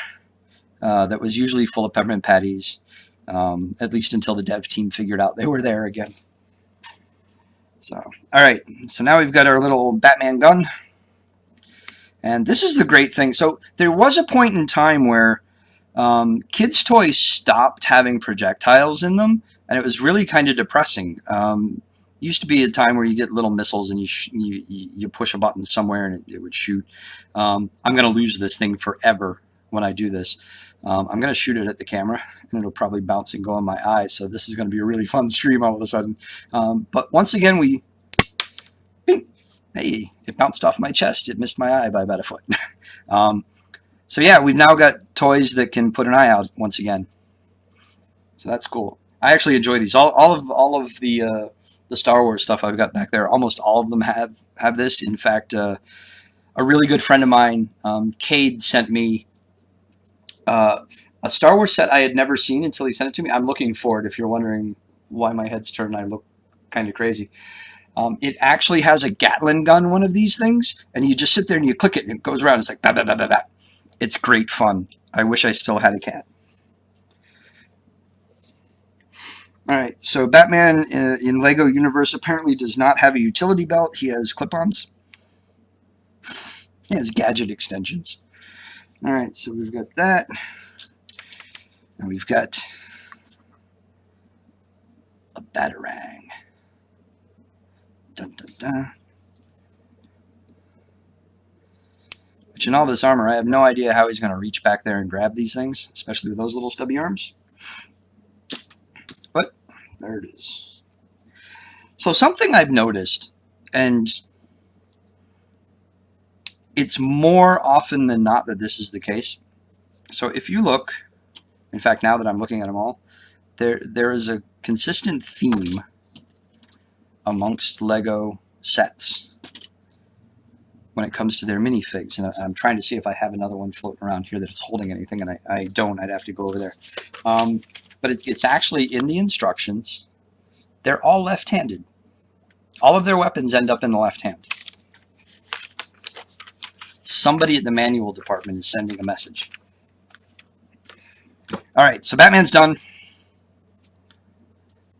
that was usually full of peppermint patties, at least until the dev team figured out they were there again. So, all right. So now we've got our little Batman gun. And this is the great thing. So there was a point in time where kids' toys stopped having projectiles in them, and it was really kind of depressing. Used to be a time where you get little missiles and you push a button somewhere and it would shoot. I'm going to lose this thing forever when I do this. I'm going to shoot it at the camera and it'll probably bounce and go in my eye. So this is going to be a really fun stream all of a sudden. But once again, bing, hey, it bounced off my chest. It missed my eye by about a foot. So yeah, we've now got toys that can put an eye out once again. So that's cool. I actually enjoy these. All of the Star Wars stuff I've got back there, almost all of them have this. In fact, a really good friend of mine, Cade, sent me a Star Wars set I had never seen until he sent it to me. I'm looking for it, if you're wondering why my head's turned and I look kind of crazy. It actually has a Gatling gun, one of these things, and you just sit there and you click it and it goes around. It's like, bah, bah, bah, bah, bah. It's great fun. I wish I still had a cat. All right, so Batman in Lego Universe apparently does not have a utility belt. He has clip-ons. He has gadget extensions. All right, so we've got that. And we've got a Batarang. Dun, dun, dun. Which in all this armor, I have no idea how he's going to reach back there and grab these things, especially with those little stubby arms. But there it is. So something I've noticed, and it's more often than not that this is the case. So if you look, in fact, now that I'm looking at them all, there is a consistent theme amongst Lego sets when it comes to their minifigs. And I'm trying to see if I have another one floating around here that's holding anything, and I don't. I'd have to go over there. But it's actually in the instructions. They're all left-handed. All of their weapons end up in the left hand. Somebody at the manual department is sending a message. All right, so Batman's done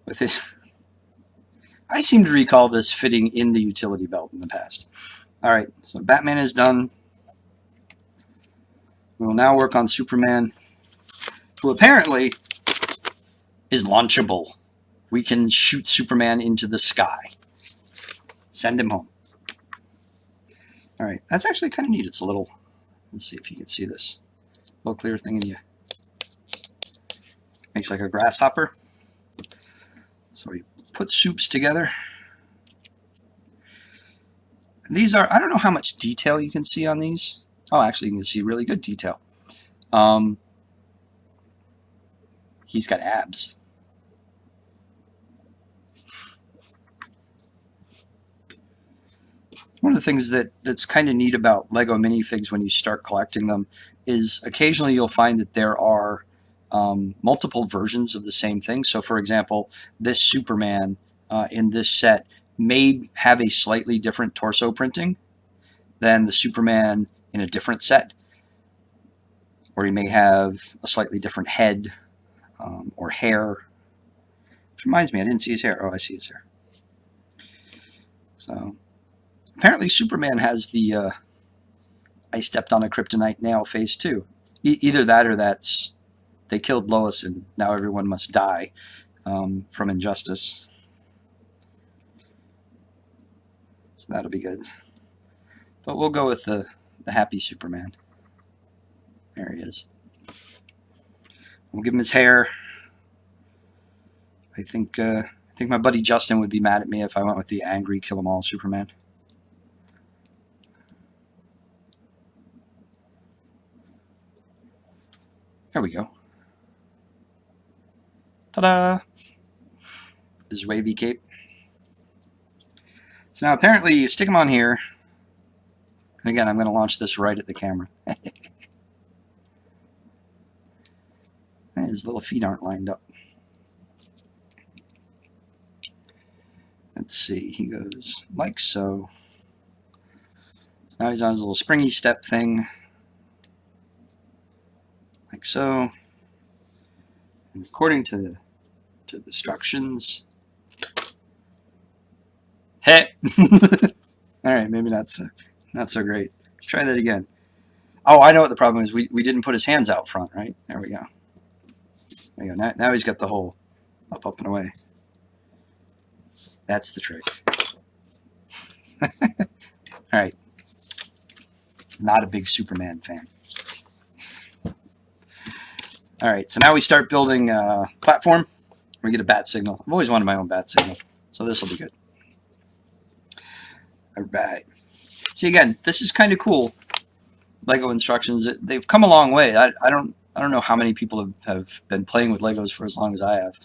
with his... I seem to recall this fitting in the utility belt in the past. All right, so Batman is done. We will now work on Superman. who apparently is launchable. We can shoot Superman into the sky. Send him home. All right, that's actually kind of neat. It's a little, let's see if you can see this. Little clear thing in you. Makes like a grasshopper. So we put soups together. And these are, I don't know how much detail you can see on these. Oh, actually you can see really good detail. He's got abs. One of the things that's kind of neat about Lego minifigs when you start collecting them is occasionally you'll find that there are multiple versions of the same thing. So for example, this Superman in this set may have a slightly different torso printing than the Superman in a different set. Or he may have a slightly different head or hair. Which reminds me, I didn't see his hair. Oh, I see his hair. So apparently Superman has the I stepped on a kryptonite nail face too. Either that or that's they killed Lois and now everyone must die from injustice. So that'll be good. But we'll go with the happy Superman. There he is. We'll give him his hair. I think my buddy Justin would be mad at me if I went with the angry kill 'em all Superman. There we go. Ta-da! This wavy cape. So now apparently you stick them on here. And again, I'm going to launch this right at the camera. His little feet aren't lined up. Let's see. He goes like so. So now he's on his little springy step thing. Like so. And according to the instructions. Hey! Alright, maybe not so great. Let's try that again. Oh, I know what the problem is. We didn't put his hands out front, right? There we go. There you go. Now he's got the hole up, and away. That's the trick. Alright. Not a big Superman fan. Alright, so now we start building a platform. We get a bat signal. I've always wanted my own bat signal, so this will be good. Alright. See, again, this is kind of cool. Lego instructions. They've come a long way. I don't know how many people have been playing with Legos for as long as I have.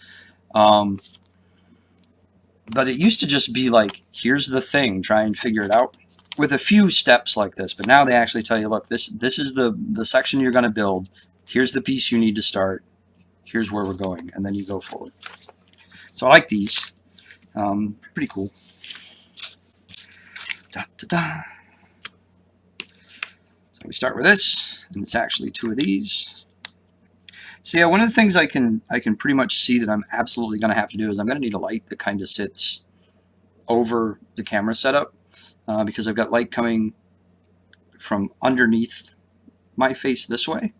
But it used to just be like, here's the thing, try and figure it out. With a few steps like this. But now they actually tell you, look, this is the section you're going to build. Here's the piece you need to start. Here's where we're going. And then you go forward. So I like these. Pretty cool. Da, da, da. So we start with this. And it's actually two of these. So yeah, one of the things I can pretty much see that I'm absolutely going to have to do is I'm going to need a light that kind of sits over the camera setup because I've got light coming from underneath my face this way.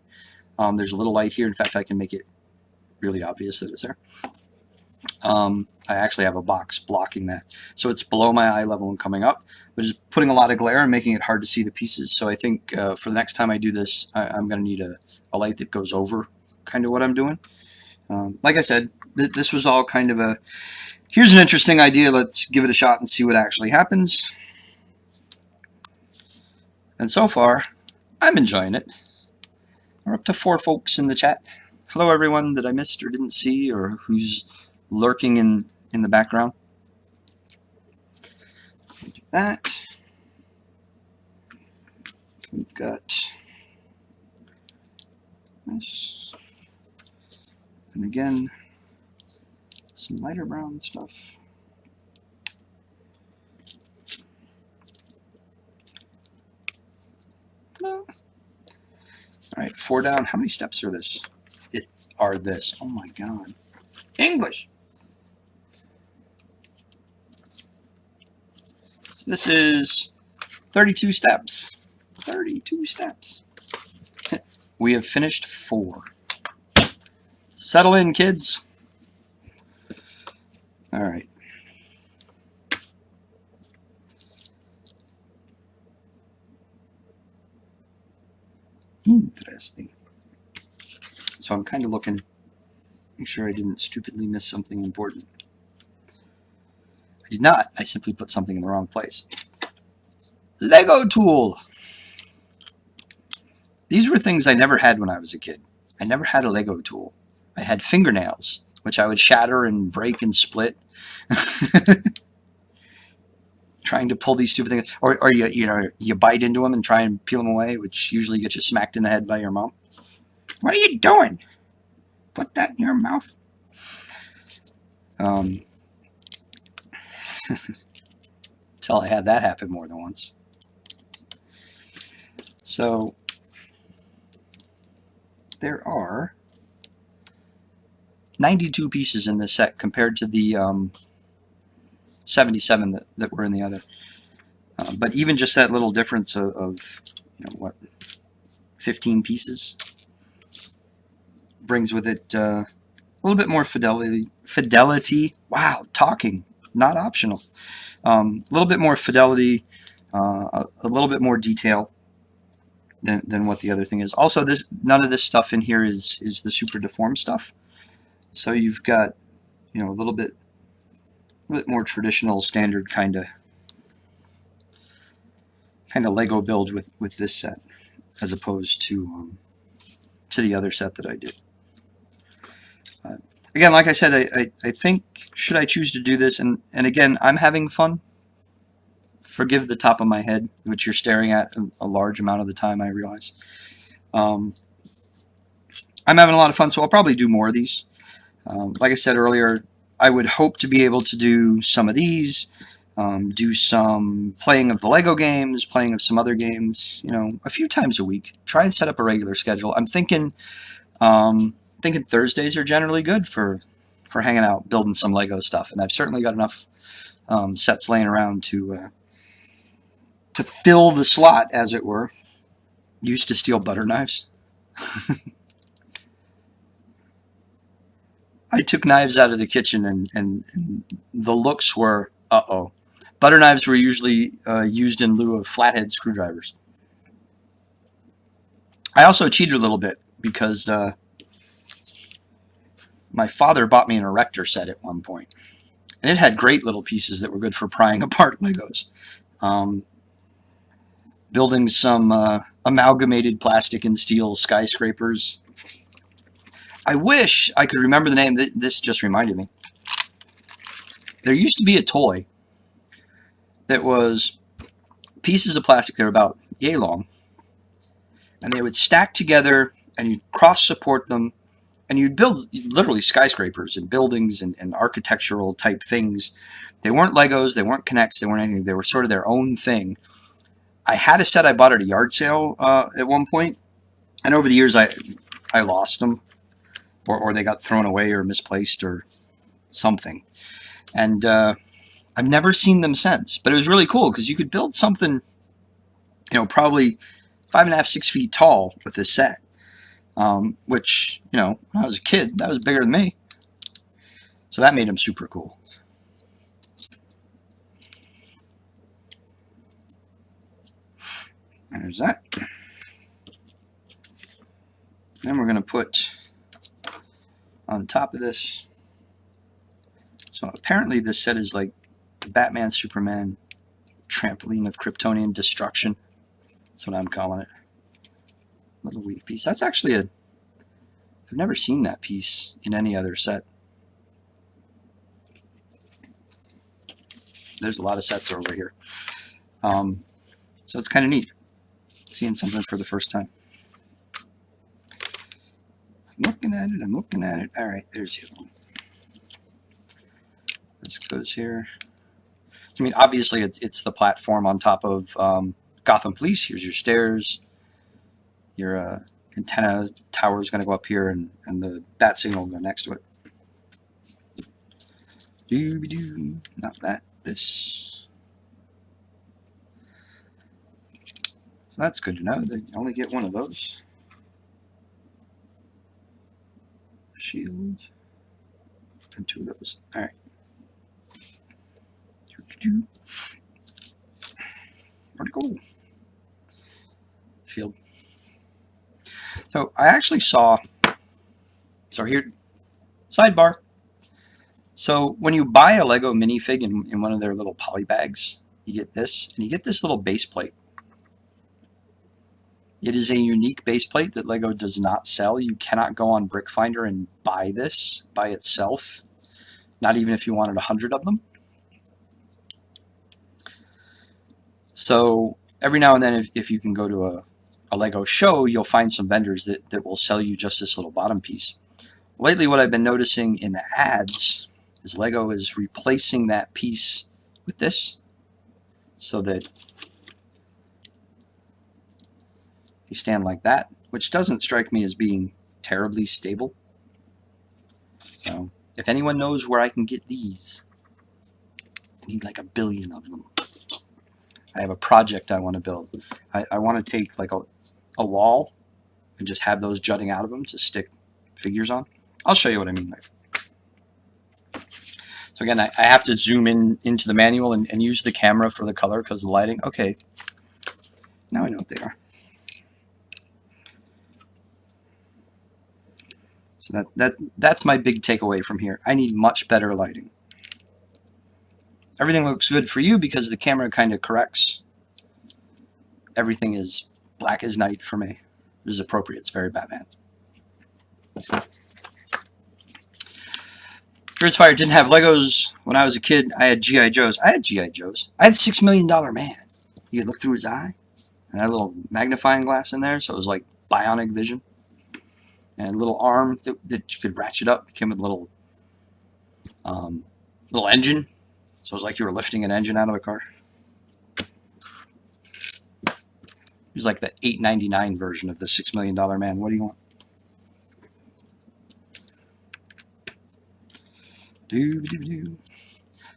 There's a little light here. In fact, I can make it really obvious that it's there. I actually have a box blocking that. So it's below my eye level and coming up, but it's putting a lot of glare and making it hard to see the pieces. So I think for the next time I do this, I'm going to need a light that goes over kind of what I'm doing. Like I said, this was all kind of a, here's an interesting idea, let's give it a shot and see what actually happens. And so far, I'm enjoying it. We're up to 4 folks in the chat. Hello everyone that I missed or didn't see or who's lurking in the background. Do that. We've got this. And again, some lighter brown stuff. All right, 4 down. How many steps are this? Are this? Oh my God. English! This is 32 steps. 32 steps. We have finished 4. Settle in, kids. All right. Interesting. So I'm kind of looking, make sure I didn't stupidly miss something important. I did not. I simply put something in the wrong place. Lego tool. These were things I never had when I was a kid. I never had a Lego tool. I had fingernails, which I would shatter and break and split. Trying to pull these stupid things, or you bite into them and try and peel them away, which usually gets you smacked in the head by your mom. What are you doing? Put that in your mouth. Until I had that happen more than once. So there are 92 pieces in this set compared to the 77 that were in the other. But even just that little difference of 15 pieces brings with it a little bit more fidelity. Wow, talking, not optional. A little bit more fidelity, a little bit more detail than what the other thing is. Also, none of this stuff in here is the super deformed stuff. So you've got a little bit more traditional, standard kind of Lego build with this set, as opposed to the other set that I did. Again, like I said, I think, should I choose to do this, and again, I'm having fun. Forgive the top of my head, which you're staring at a large amount of the time, I realize. I'm having a lot of fun, so I'll probably do more of these. Like I said earlier, I would hope to be able to do some of these, do some playing of the Lego games, playing of some other games, a few times a week. Try and set up a regular schedule. I'm thinking Thursdays are generally good for hanging out, building some Lego stuff, and I've certainly got enough sets laying around to fill the slot, as it were. Used to steal butter knives. I took knives out of the kitchen, and the looks were, uh-oh. Butter knives were usually used in lieu of flathead screwdrivers. I also cheated a little bit because my father bought me an erector set at one point. And it had great little pieces that were good for prying apart Legos. Building some amalgamated plastic and steel skyscrapers. I wish I could remember the name. This just reminded me. There used to be a toy that was pieces of plastic that were about yay long, and they would stack together, and you'd cross support them, and you'd build literally skyscrapers and buildings and architectural type things. They weren't Legos, they weren't Connects, they weren't anything. They were sort of their own thing. I had a set I bought at a yard sale at one point, and over the years I lost them, or they got thrown away or misplaced or something. And I've never seen them since. But it was really cool because you could build something, probably 5.5, 6 feet tall with this set. Which, when I was a kid, that was bigger than me. So that made them super cool. And there's that. Then we're going to put on top of this. So apparently this set is like the Batman, Superman, trampoline of Kryptonian destruction. That's what I'm calling it. Little weak piece. That's actually I've never seen that piece in any other set. There's a lot of sets over here. So it's kind of neat seeing something for the first time. I'm looking at it. All right, there's the other one. This goes here. I mean, obviously, it's the platform on top of Gotham Police. Here's your stairs. Your antenna tower is going to go up here, and the bat signal will go next to it. Doo-doo. Not that. This. So that's good to know that you only get one of those. shield, and 2 of those. All right. Pretty cool. Shield. So I actually saw. So here, sidebar. So when you buy a Lego minifig in one of their little poly bags, you get this, and you get this little base plate. It is a unique base plate that Lego does not sell. You cannot go on Brick Finder and buy this by itself, not even if you wanted 100 of them. So every now and then, if you can go to a Lego show, you'll find some vendors that will sell you just this little bottom piece. Lately, what I've been noticing in the ads is Lego is replacing that piece with this so that they stand like that, which doesn't strike me as being terribly stable. So if anyone knows where I can get these, I need like 1 billion of them. I have a project I want to build. I want to take like a wall and just have those jutting out of them to stick figures on. I'll show you what I mean later. So again, I have to zoom in into the manual and use the camera for the color because of the lighting. Okay, now I know what they are. So that's my big takeaway from here. I need much better lighting. Everything looks good for you because the camera kind of corrects. Everything is black as night for me. This is appropriate. It's very Batman. Fire didn't have Legos when I was a kid. I had G.I. Joes. I had G.I. Joes. I had $6 Million Man. You could look through his eye. And I had a little magnifying glass in there, so it was like bionic vision. And a little arm that you could ratchet up. It came with a little engine. So it was like you were lifting an engine out of a car. It was like the $8.99 version of the $6 Million Man. What do you want?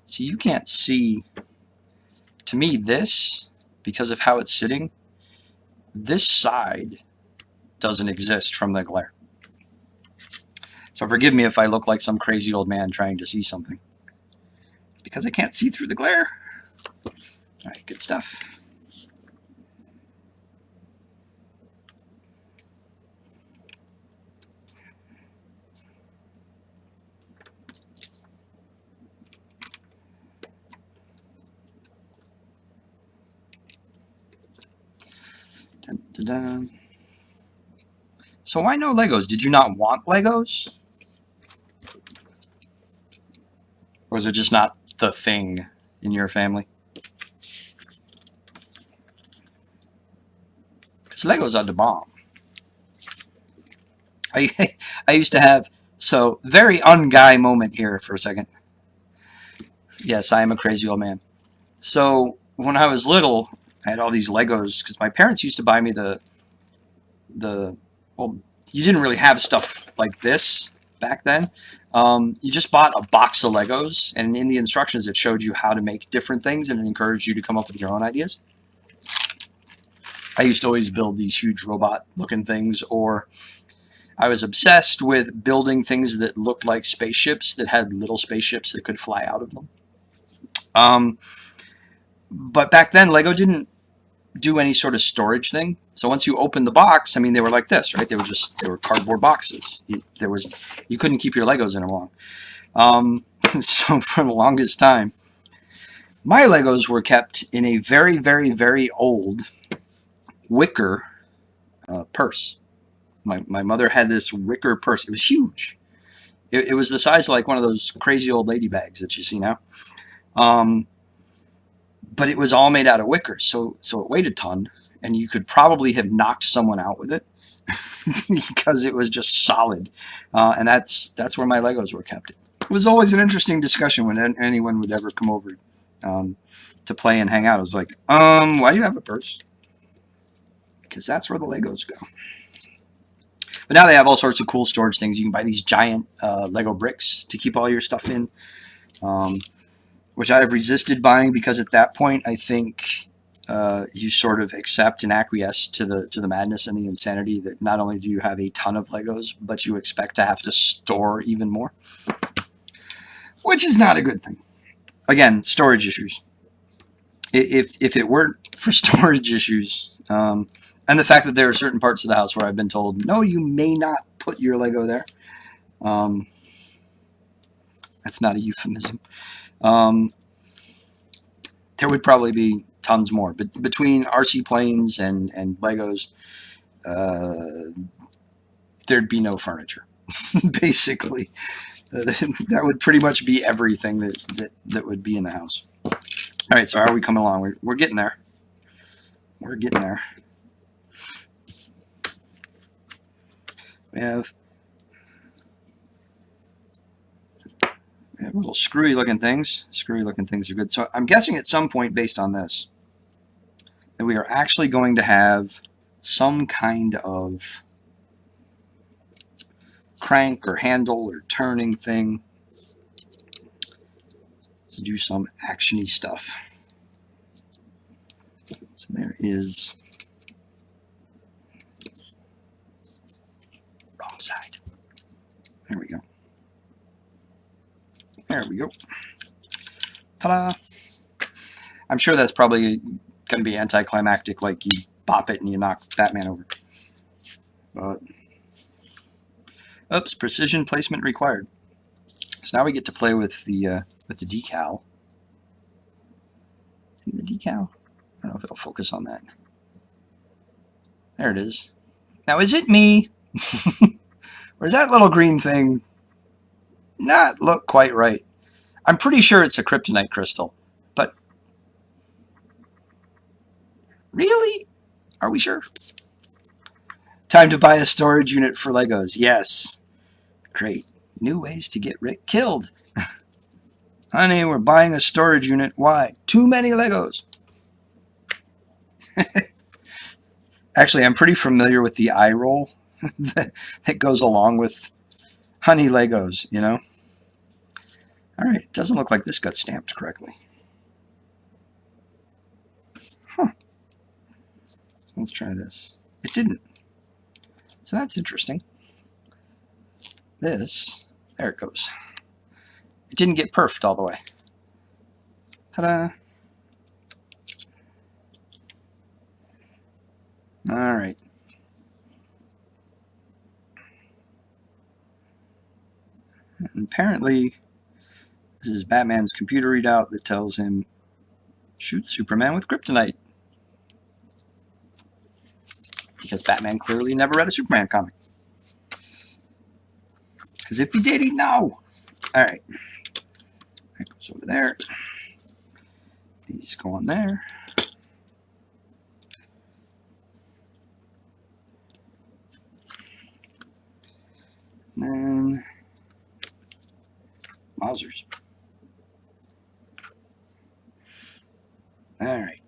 See, you can't see. To me, this, because of how it's sitting, this side doesn't exist from the glare. So forgive me if I look like some crazy old man trying to see something. Because I can't see through the glare. All right, good stuff. Dun, dun, dun. So why no Legos? Did you not want Legos? Or is it just not the thing in your family? Because Legos are the bomb. I used to have, so very un-guy moment here for a second. Yes, I am a crazy old man. So when I was little, I had all these Legos because my parents used to buy me well, you didn't really have stuff like this back then. You just bought a box of Legos, and in the instructions it showed you how to make different things and it encouraged you to come up with your own ideas. I used to always build these huge robot looking things, or I was obsessed with building things that looked like spaceships that had little spaceships that could fly out of them. But back then Lego didn't do any sort of storage thing. So once you opened the box, I mean, they were like this, right? They were cardboard boxes. You couldn't keep your Legos in them long. So for the longest time, my Legos were kept in a very, very, very old wicker purse. My mother had this wicker purse. It was huge. It was the size of like one of those crazy old lady bags that you see now. But it was all made out of wicker, so it weighed a ton, and you could probably have knocked someone out with it because it was just solid. And that's where my Legos were kept. It was always an interesting discussion when anyone would ever come over to play and hang out. It was like, why do you have a purse? Because that's where the Legos go. But now they have all sorts of cool storage things. You can buy these giant Lego bricks to keep all your stuff in. Which I have resisted buying because at that point I think you sort of accept and acquiesce to the madness and the insanity that not only do you have a ton of Legos, but you expect to have to store even more, which is not a good thing. Again, storage issues. If it weren't for storage issues, and the fact that there are certain parts of the house where I've been told, no, you may not put your Lego there. That's not a euphemism. There would probably be tons more. But between RC planes and Legos, there'd be no furniture, basically. That would pretty much be everything that would be in the house. All right, so how are we coming along? We're getting there. We're getting there. We have little screwy looking things. Screwy looking things are good. So I'm guessing at some point, based on this, that we are actually going to have some kind of crank or handle or turning thing to do some actiony stuff. So there is wrong side. There we go. There we go. Ta-da! I'm sure that's probably going to be anticlimactic, like you bop it and you knock Batman over. But oops, precision placement required. So now we get to play with the decal. See the decal? I don't know if it'll focus on that. There it is. Now, is it me? Or is that little green thing not look quite right? I'm pretty sure it's a kryptonite crystal, but really? Are we sure? Time to buy a storage unit for Legos. Yes. Great. New ways to get Rick killed. Honey, we're buying a storage unit. Why? Too many Legos. Actually, I'm pretty familiar with the eye roll that goes along with honey Legos, you know? All right, it doesn't look like this got stamped correctly. Huh. Let's try this. It didn't. So that's interesting. This, there it goes. It didn't get perfed all the way. Ta-da! All right. And apparently, this is Batman's computer readout that tells him, shoot Superman with kryptonite. Because Batman clearly never read a Superman comic. Because if he did, he'd know. All right. That goes over there. These go on there. And then Mausers. All right.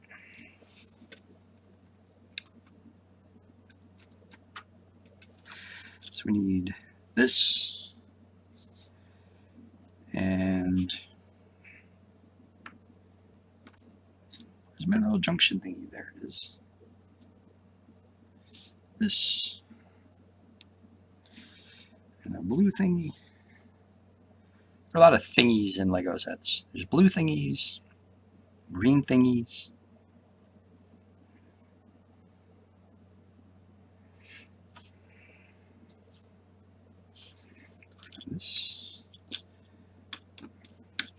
So we need this and there's my little junction thingy. There it is. This and a blue thingy. There are a lot of thingies in Lego sets. There's blue thingies, green thingies. This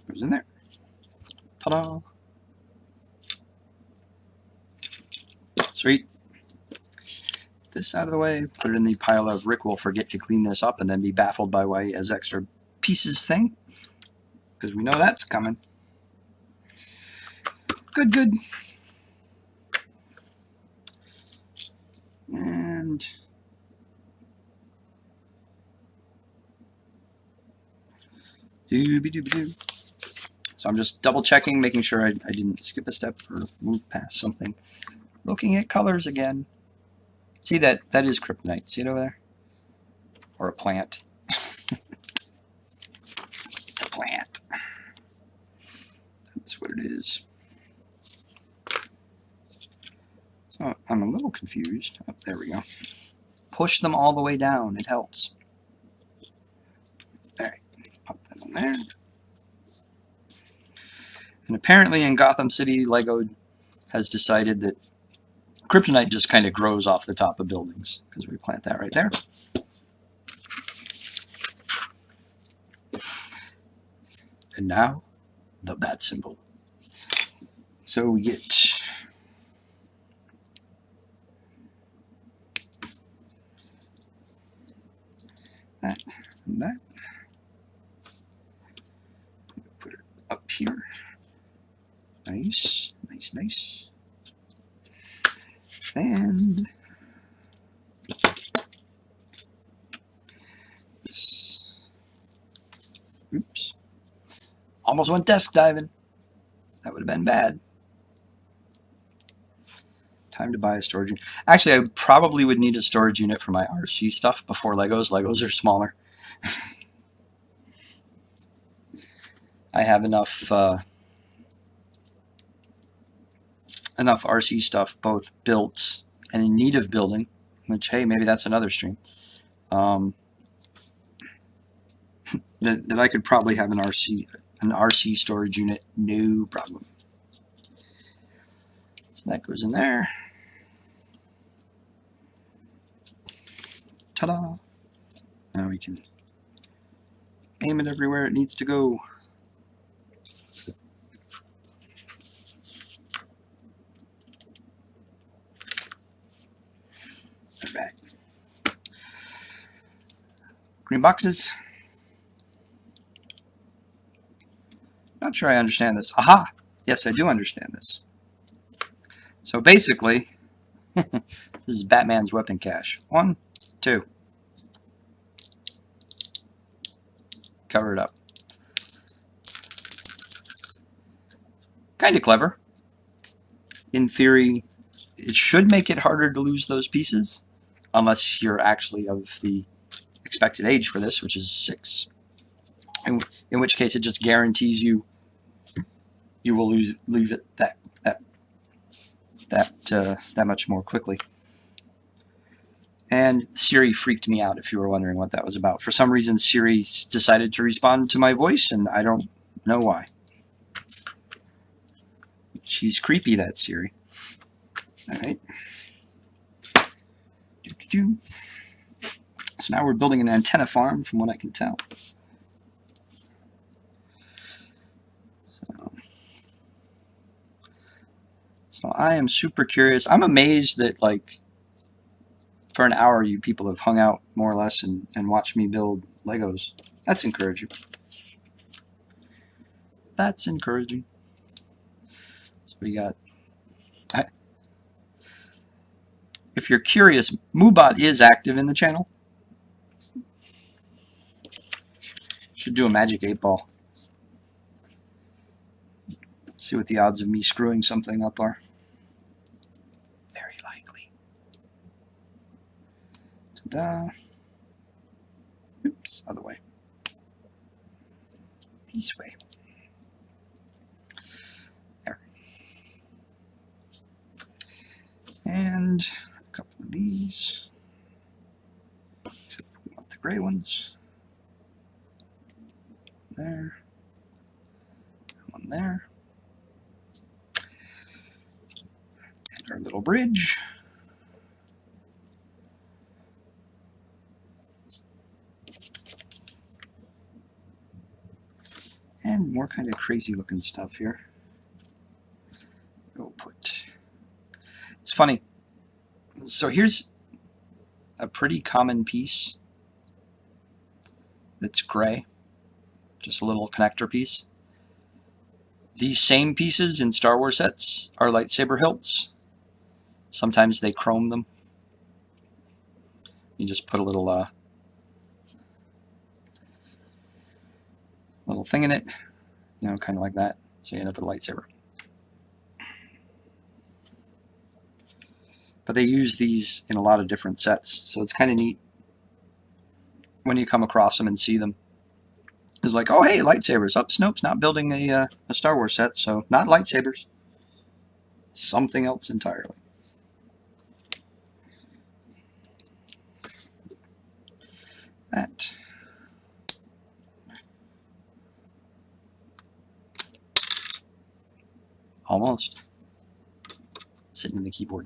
goes in there. Ta-da! Sweet. This out of the way, put it in the pile of Rick will forget to clean this up and then be baffled by why he has extra pieces thing. Because we know that's coming. Good, good. And dooby-dooby-doo. So I'm just double checking, making sure I didn't skip a step or move past something. Looking at colors again. See that is kryptonite. See it over there? Or a plant. It's a plant. That's what it is. Oh, I'm a little confused. Oh, there we go. Push them all the way down. It helps. All right, pop that in there. And apparently in Gotham City, Lego has decided that kryptonite just kind of grows off the top of buildings, because we plant that right there. And now, the bat symbol. So we get that and that. Put it up here. Nice, nice, nice. And this. Oops. Almost went desk diving. That would have been bad. Time to buy a storage unit. Actually, I probably would need a storage unit for my RC stuff before Legos. Legos are smaller. I have enough enough RC stuff both built and in need of building, which, hey, maybe that's another stream. That I could probably have an RC storage unit, no problem. So that goes in there. Ta-da! Now we can aim it everywhere it needs to go. All right. Green boxes. Not sure I understand this. Aha! Yes, I do understand this. So basically, this is Batman's weapon cache. 1, 2. Cover it up. Kind of clever. In theory, it should make it harder to lose those pieces, unless you're actually of the expected age for this, which is 6. In which case, it just guarantees you will leave it that much more quickly. And Siri freaked me out, if you were wondering what that was about. For some reason, Siri decided to respond to my voice, and I don't know why. She's creepy, that Siri. All right. So now we're building an antenna farm, from what I can tell. So I am super curious. I'm amazed that, like, for an hour you people have hung out more or less and watched me build Legos. That's encouraging. That's encouraging. So we got... If you're curious, Moobot is active in the channel. Should do a magic 8-ball. See what the odds of me screwing something up are. Very likely. Ta-da. Oops, other way. This way. There. And a couple of these. Except we want the gray ones. There. One there. And our little bridge. And more kind of crazy looking stuff here. We'll put... It's funny. So here's a pretty common piece that's gray. Just a little connector piece. These same pieces in Star Wars sets are lightsaber hilts. Sometimes they chrome them. You just put a little thing in it, you know, kind of like that. So you end up with a lightsaber. But they use these in a lot of different sets, so it's kind of neat when you come across them and see them. It's like, oh hey, lightsabers. Oh, Snoke's not building a Star Wars set, so not lightsabers. Something else entirely. Almost. Sitting in the keyboard.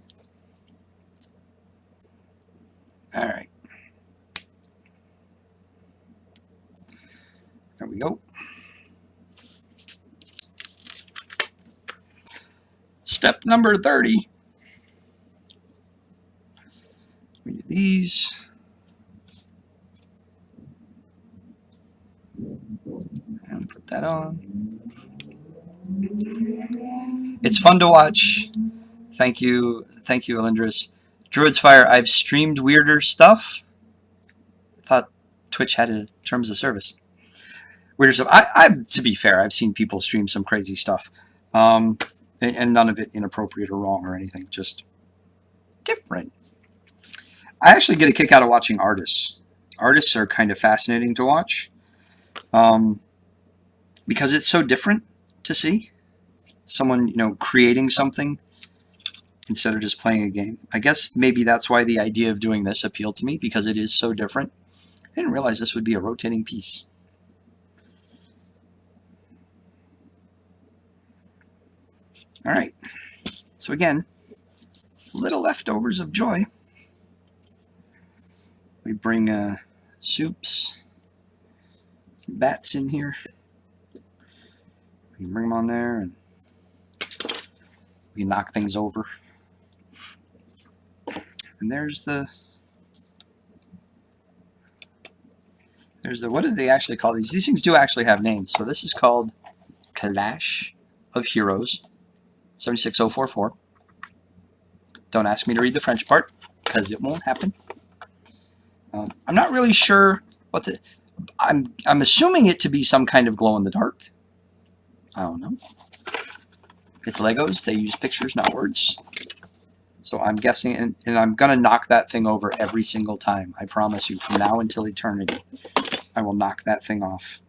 All right. There we go. Step number 30. We do these. And put that on. It's fun to watch. Thank you, Alindris. Druid's Fire, I've streamed weirder stuff. Thought Twitch had a terms of service. Weirder stuff. I to be fair, I've seen people stream some crazy stuff. And none of it inappropriate or wrong or anything. Just different. I actually get a kick out of watching artists. Artists are kind of fascinating to watch. Because it's so different to see. Someone, creating something instead of just playing a game. I guess maybe that's why the idea of doing this appealed to me, because it is so different. I didn't realize this would be a rotating piece. All right. So again, little leftovers of joy. We bring soups, bats in here. We can bring them on there, and we knock things over. And there's the, what do they actually call these? These things do actually have names. So this is called Clash of Heroes 76044. Don't ask me to read the French part, because it won't happen. I'm not really sure what the, I'm assuming it to be some kind of glow in the dark. I don't know. It's Legos. They use pictures, not words. So I'm guessing, and I'm going to knock that thing over every single time. I promise you, from now until eternity, I will knock that thing off.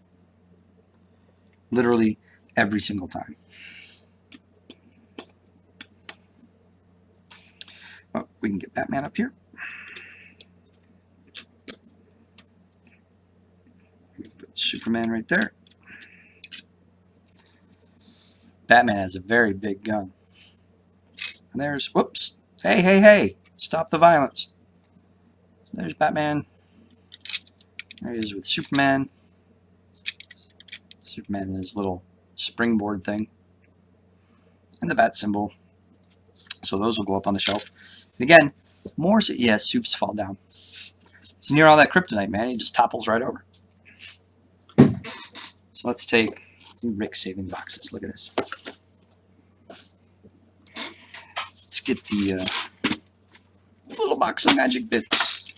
Literally every single time. Oh, we can get Batman up here. Put Superman right there. Batman has a very big gun. And there's, whoops. Hey, hey, hey. Stop the violence. So there's Batman. There he is with Superman. Superman and his little springboard thing. And the bat symbol. So those will go up on the shelf. And again, more, yeah, soups fall down. So near all that kryptonite, man, he just topples right over. So let's take some Rick saving boxes. Look at this. Let's get the little box of magic bits.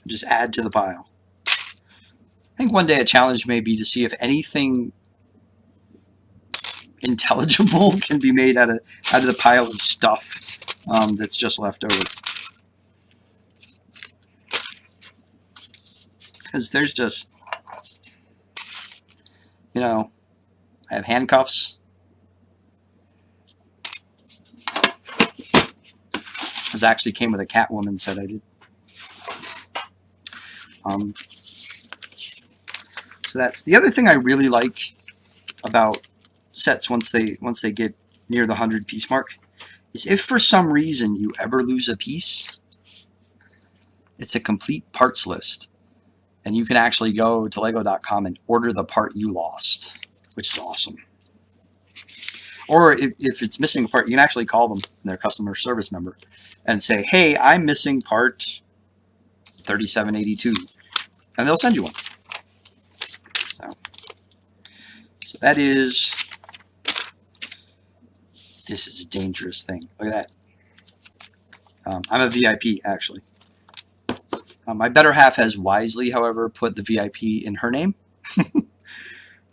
Just add to the pile. I think one day a challenge may be to see if anything intelligible can be made out of the pile of stuff that's just left over. Because there's just, I have handcuffs. This actually came with a Catwoman set I did. So that's the other thing I really like about sets once they get near the 100-piece mark, is if for some reason you ever lose a piece, it's a complete parts list. And you can actually go to Lego.com and order the part you lost, which is awesome. Or if it's missing a part, you can actually call them, their customer service number, and say, hey, I'm missing part 3782. And they'll send you one. So that is, this is a dangerous thing. Look at that. I'm a VIP, actually. My better half has wisely, however, put the VIP in her name.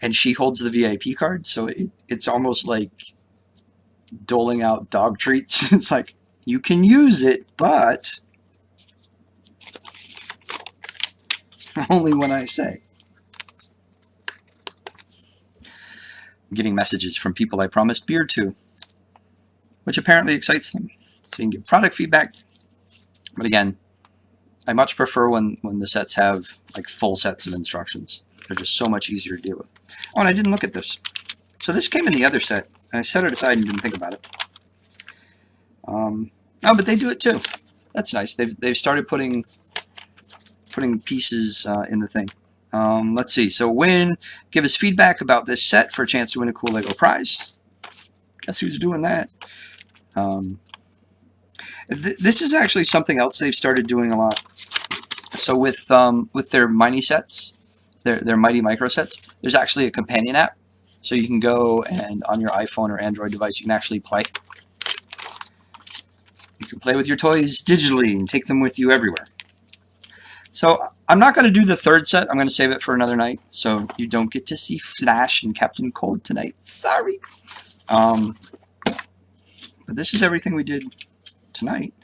And she holds the VIP card, so it's almost like doling out dog treats. It's like, you can use it, but only when I say. I'm getting messages from people I promised beer to, which apparently excites them. So you can give product feedback. But again, I much prefer when the sets have like full sets of instructions. They're just so much easier to deal with. Oh, and I didn't look at this. So this came in the other set. And I set it aside and didn't think about it. Oh, but they do it too. That's nice. They've started putting pieces in the thing. Let's see. So give us feedback about this set for a chance to win a cool Lego prize. Guess who's doing that? This is actually something else they've started doing a lot. So with their Mighty sets, their Mighty Micro sets, there's actually a companion app. So you can go and on your iPhone or Android device, you can actually play. You can play with your toys digitally and take them with you everywhere. So I'm not going to do the third set. I'm going to save it for another night. So you don't get to see Flash and Captain Cold tonight. Sorry. But this is everything we did tonight.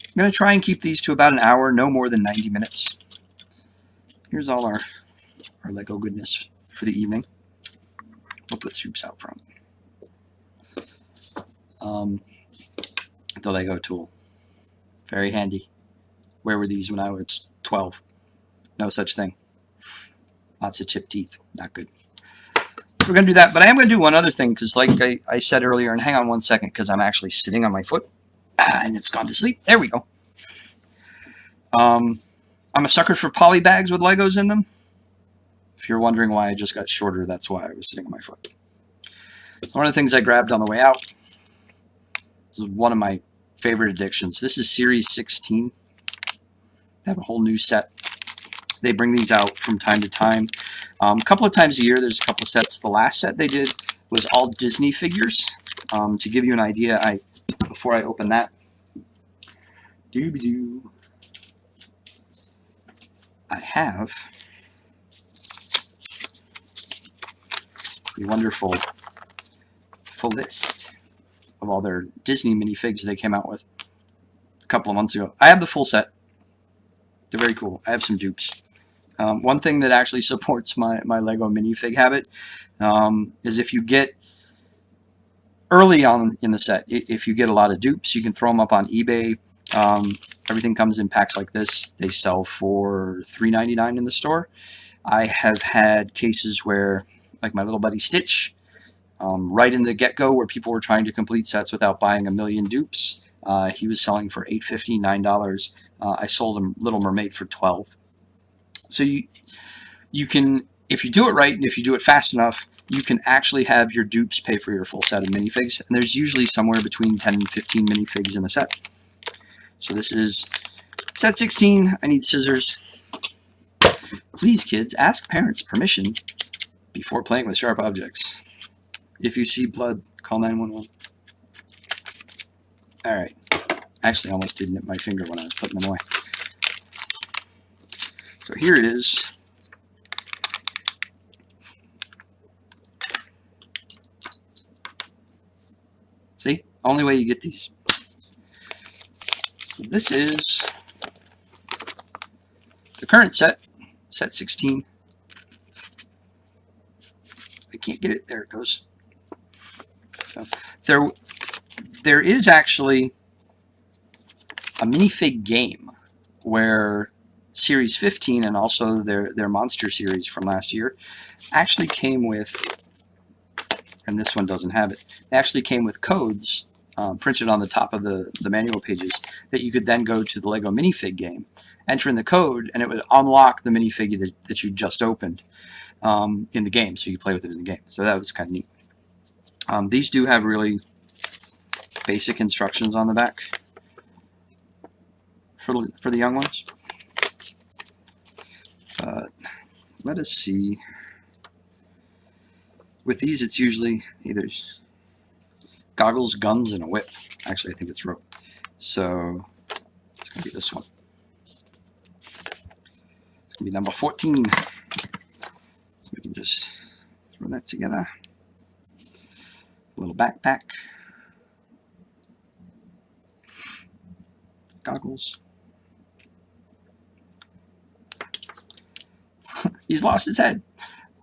I'm going to try and keep these to about an hour, no more than 90 minutes. Here's all our Lego goodness for the evening. We'll put soups out front. The Lego tool. Very handy. Where were these when I was 12? No such thing. Lots of chipped teeth. Not good. So we're going to do that. But I am going to do one other thing because like I said earlier, and hang on one second because I'm actually sitting on my foot. And it's gone to sleep. There we go. I'm a sucker for poly bags with Legos in them. If you're wondering why I just got shorter, that's why I was sitting on my foot. One of the things I grabbed on the way out. This is one of my favorite addictions. This is Series 16. They have a whole new set. They bring these out from time to time. A couple of times a year, there's a couple of sets. The last set they did was all Disney figures. To give you an idea, before I open that, I have the wonderful full list of all their Disney minifigs they came out with a couple of months ago. I have the full set. They're very cool. I have some dupes. One thing that actually supports my Lego minifig habit is if you get early on in the set, if you get a lot of dupes, you can throw them up on eBay. Everything comes in packs like this. They sell for $3.99 in the store. I have had cases where, like my little buddy Stitch, right in the get-go where people were trying to complete sets without buying a million dupes, he was selling for $8.50, $9. I sold him Little Mermaid for $12. So you can, if you do it right and if you do it fast enough, you can actually have your dupes pay for your full set of minifigs. And there's usually somewhere between 10 and 15 minifigs in a set. So this is set 16. I need scissors. Please, kids, ask parents' permission before playing with sharp objects. If you see blood, call 911. All right. Actually, I almost did nip my finger when I was putting them away. So here is see, only way you get these. So this is the current set 16. I can't get it. There it goes. So there is actually a minifig game where Series 15 and also their Monster series from last year actually came with, and this one doesn't have it, they actually came with codes printed on the top of the manual pages that you could then go to the Lego minifig game, enter in the code, and it would unlock the minifig that you just opened in the game, so you could play with it in the game. So that was kind of neat. These do have really basic instructions on the back for the young ones. Let us see. With these, it's usually either goggles, guns, and a whip. Actually, I think it's rope. So it's going to be this one. It's going to be number 14. So we can just throw that together. A little backpack. Goggles. He's lost his head.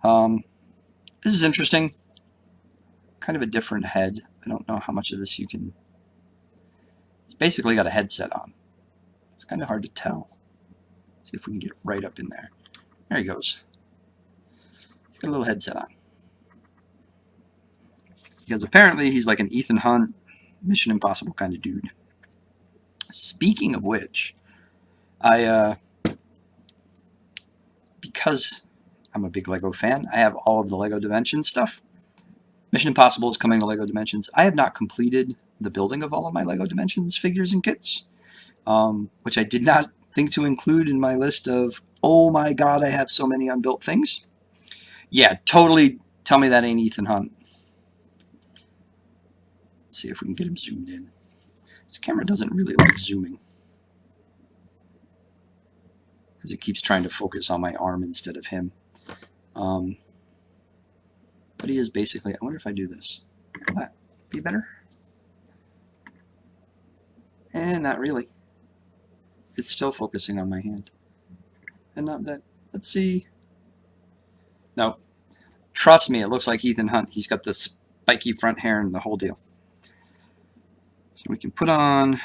This is interesting. Kind of a different head. I don't know how much of this you can... It's basically got a headset on. It's kind of hard to tell. See if we can get it right up in there. There he goes. He's got a little headset on. because apparently he's like an Ethan Hunt, Mission Impossible kind of dude. Speaking of which, because I'm a big Lego fan, I have all of the Lego Dimensions stuff. Mission Impossible is coming to Lego Dimensions. I have not completed the building of all of my Lego Dimensions figures and kits, which I did not think to include in my list of, oh my god, I have so many unbuilt things. Yeah, totally tell me that ain't Ethan Hunt. Let's see if we can get him zoomed in. This camera doesn't really like zooming, because it keeps trying to focus on my arm instead of him. But he is basically, I wonder if I do this. Will that be better? And not really. It's still focusing on my hand. And not that. Let's see. No. Trust me, it looks like Ethan Hunt. He's got the spiky front hair and the whole deal. So we can put on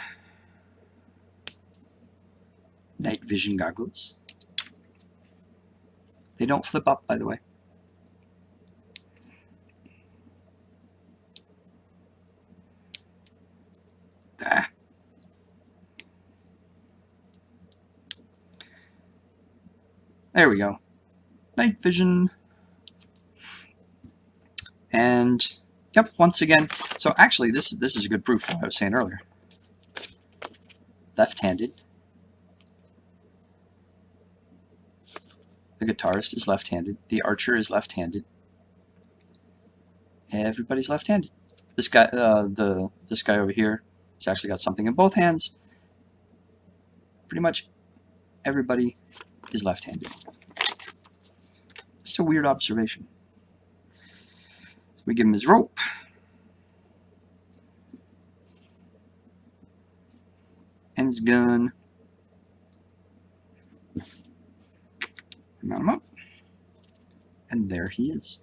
night vision goggles. They don't flip up, by the way. Ah. There we go. Night vision. And yep, once again. So actually, this is a good proof of what I was saying earlier. Left-handed. The guitarist is left-handed. The archer is left-handed. Everybody's left-handed. This guy, this guy over here, has actually got something in both hands. Pretty much everybody is left-handed. It's a weird observation. So we give him his rope. And his gun. Mount him up. And there he is.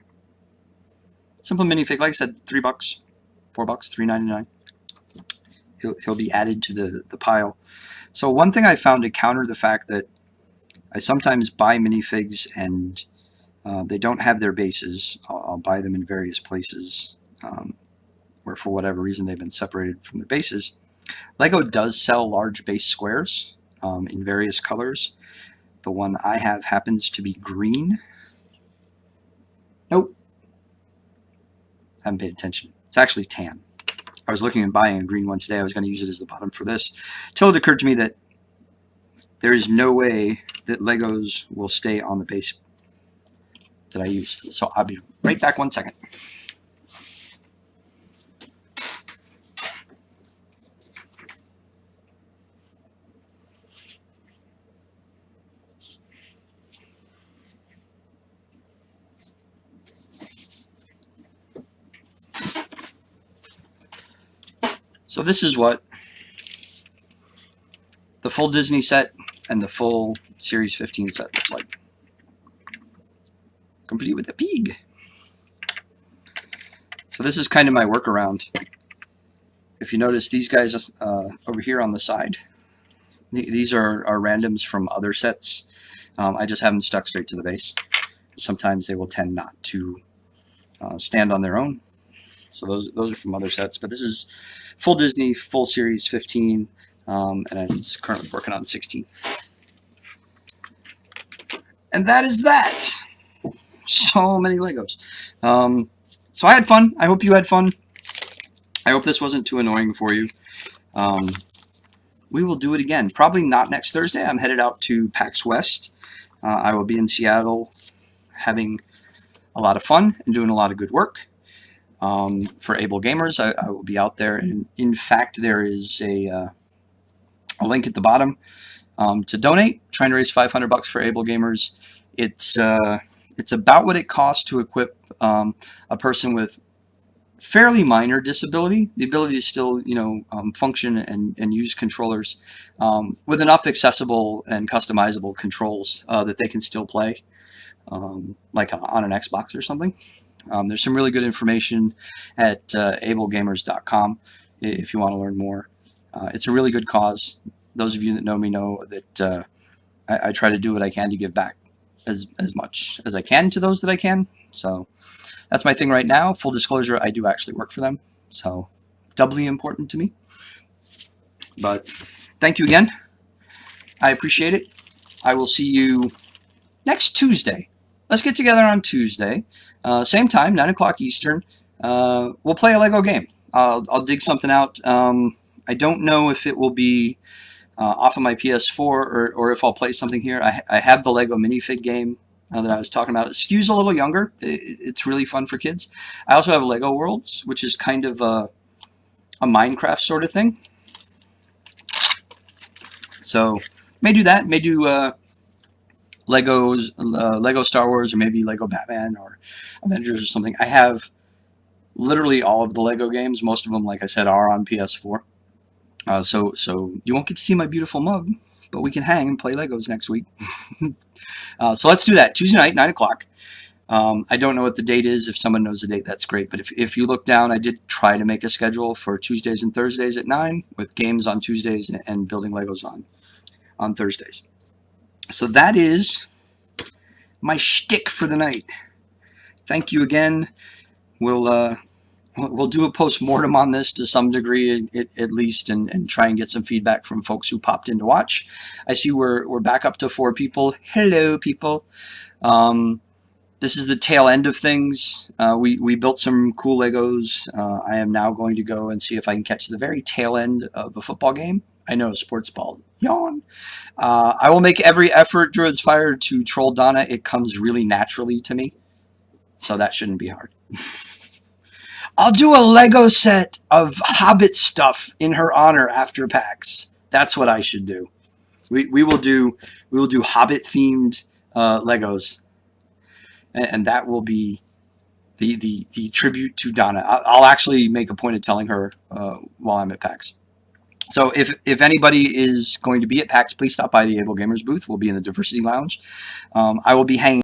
Simple minifig, like I said, $3, $4, $3.99. He'll be added to the pile. So one thing I found to counter the fact that I sometimes buy minifigs and they don't have their bases. I'll buy them in various places where for whatever reason they've been separated from their bases. Lego does sell large base squares in various colors. The one I have happens to be green. Nope. Haven't paid attention. It's actually tan. I was looking at buying a green one today. I was going to use it as the bottom for this. Till it occurred to me that there is no way that Legos will stay on the base that I use. So I'll be right back 1 second. So this is what the full Disney set and the full Series 15 set looks like. Complete with a pig. So this is kind of my workaround. If you notice, these guys over here on the side, these are randoms from other sets. I just have them stuck straight to the base. Sometimes they will tend not to stand on their own. So those are from other sets. But this is full Disney, full Series 15, and I'm currently working on 16. And that is that. So many Legos. So I had fun. I hope you had fun. I hope this wasn't too annoying for you. We will do it again. Probably not next Thursday. I'm headed out to PAX West. I will be in Seattle having a lot of fun and doing a lot of good work. For Able Gamers, I will be out there. And in fact, there is a link at the bottom to donate. Trying to raise $500 for Able Gamers. It's about what it costs to equip a person with fairly minor disability, the ability to still, function and use controllers with enough accessible and customizable controls that they can still play, like on an Xbox or something. There's some really good information at ablegamers.com if you want to learn more. It's a really good cause. Those of you that know me know that I try to do what I can to give back as much as I can to those that I can. So that's my thing right now. Full disclosure, I do actually work for them, so doubly important to me. But thank you again. I appreciate it. I will see you next Tuesday. Let's get together on Tuesday. Same time, 9 o'clock Eastern. We'll play a Lego game. I'll dig something out. I don't know if it will be off of my PS4 or if I'll play something here. I have the Lego minifig game that I was talking about. It skews a little younger. It's really fun for kids. I also have Lego Worlds, which is kind of a Minecraft sort of thing. So may do that. May do Lego Star Wars, or maybe Lego Batman or Avengers or something. I have literally all of the Lego games. Most of them, like I said, are on PS4. So you won't get to see my beautiful mug, but we can hang and play Legos next week. So let's do that. Tuesday night, 9 o'clock. I don't know what the date is. If someone knows the date, that's great. But if you look down, I did try to make a schedule for Tuesdays and Thursdays at 9, with games on Tuesdays and building Legos on Thursdays. So that is my shtick for the night. Thank you again. We'll do a post-mortem on this to some degree, at least, and try and get some feedback from folks who popped in to watch. I see we're back up to 4 people. Hello, people. This is the tail end of things. We built some cool Legos. I am now going to go and see if I can catch the very tail end of a football game. I know, sports ball. Yawn. I will make every effort, Druids Fire, to troll Donna. It comes really naturally to me, so that shouldn't be hard. I'll do a Lego set of Hobbit stuff in her honor after PAX. That's what I should do. We will do Hobbit themed Legos, and that will be the tribute to Donna. I'll actually make a point of telling her while I'm at PAX. So if anybody is going to be at PAX, please stop by the Able Gamers booth. We'll be in the Diversity Lounge. I will be hanging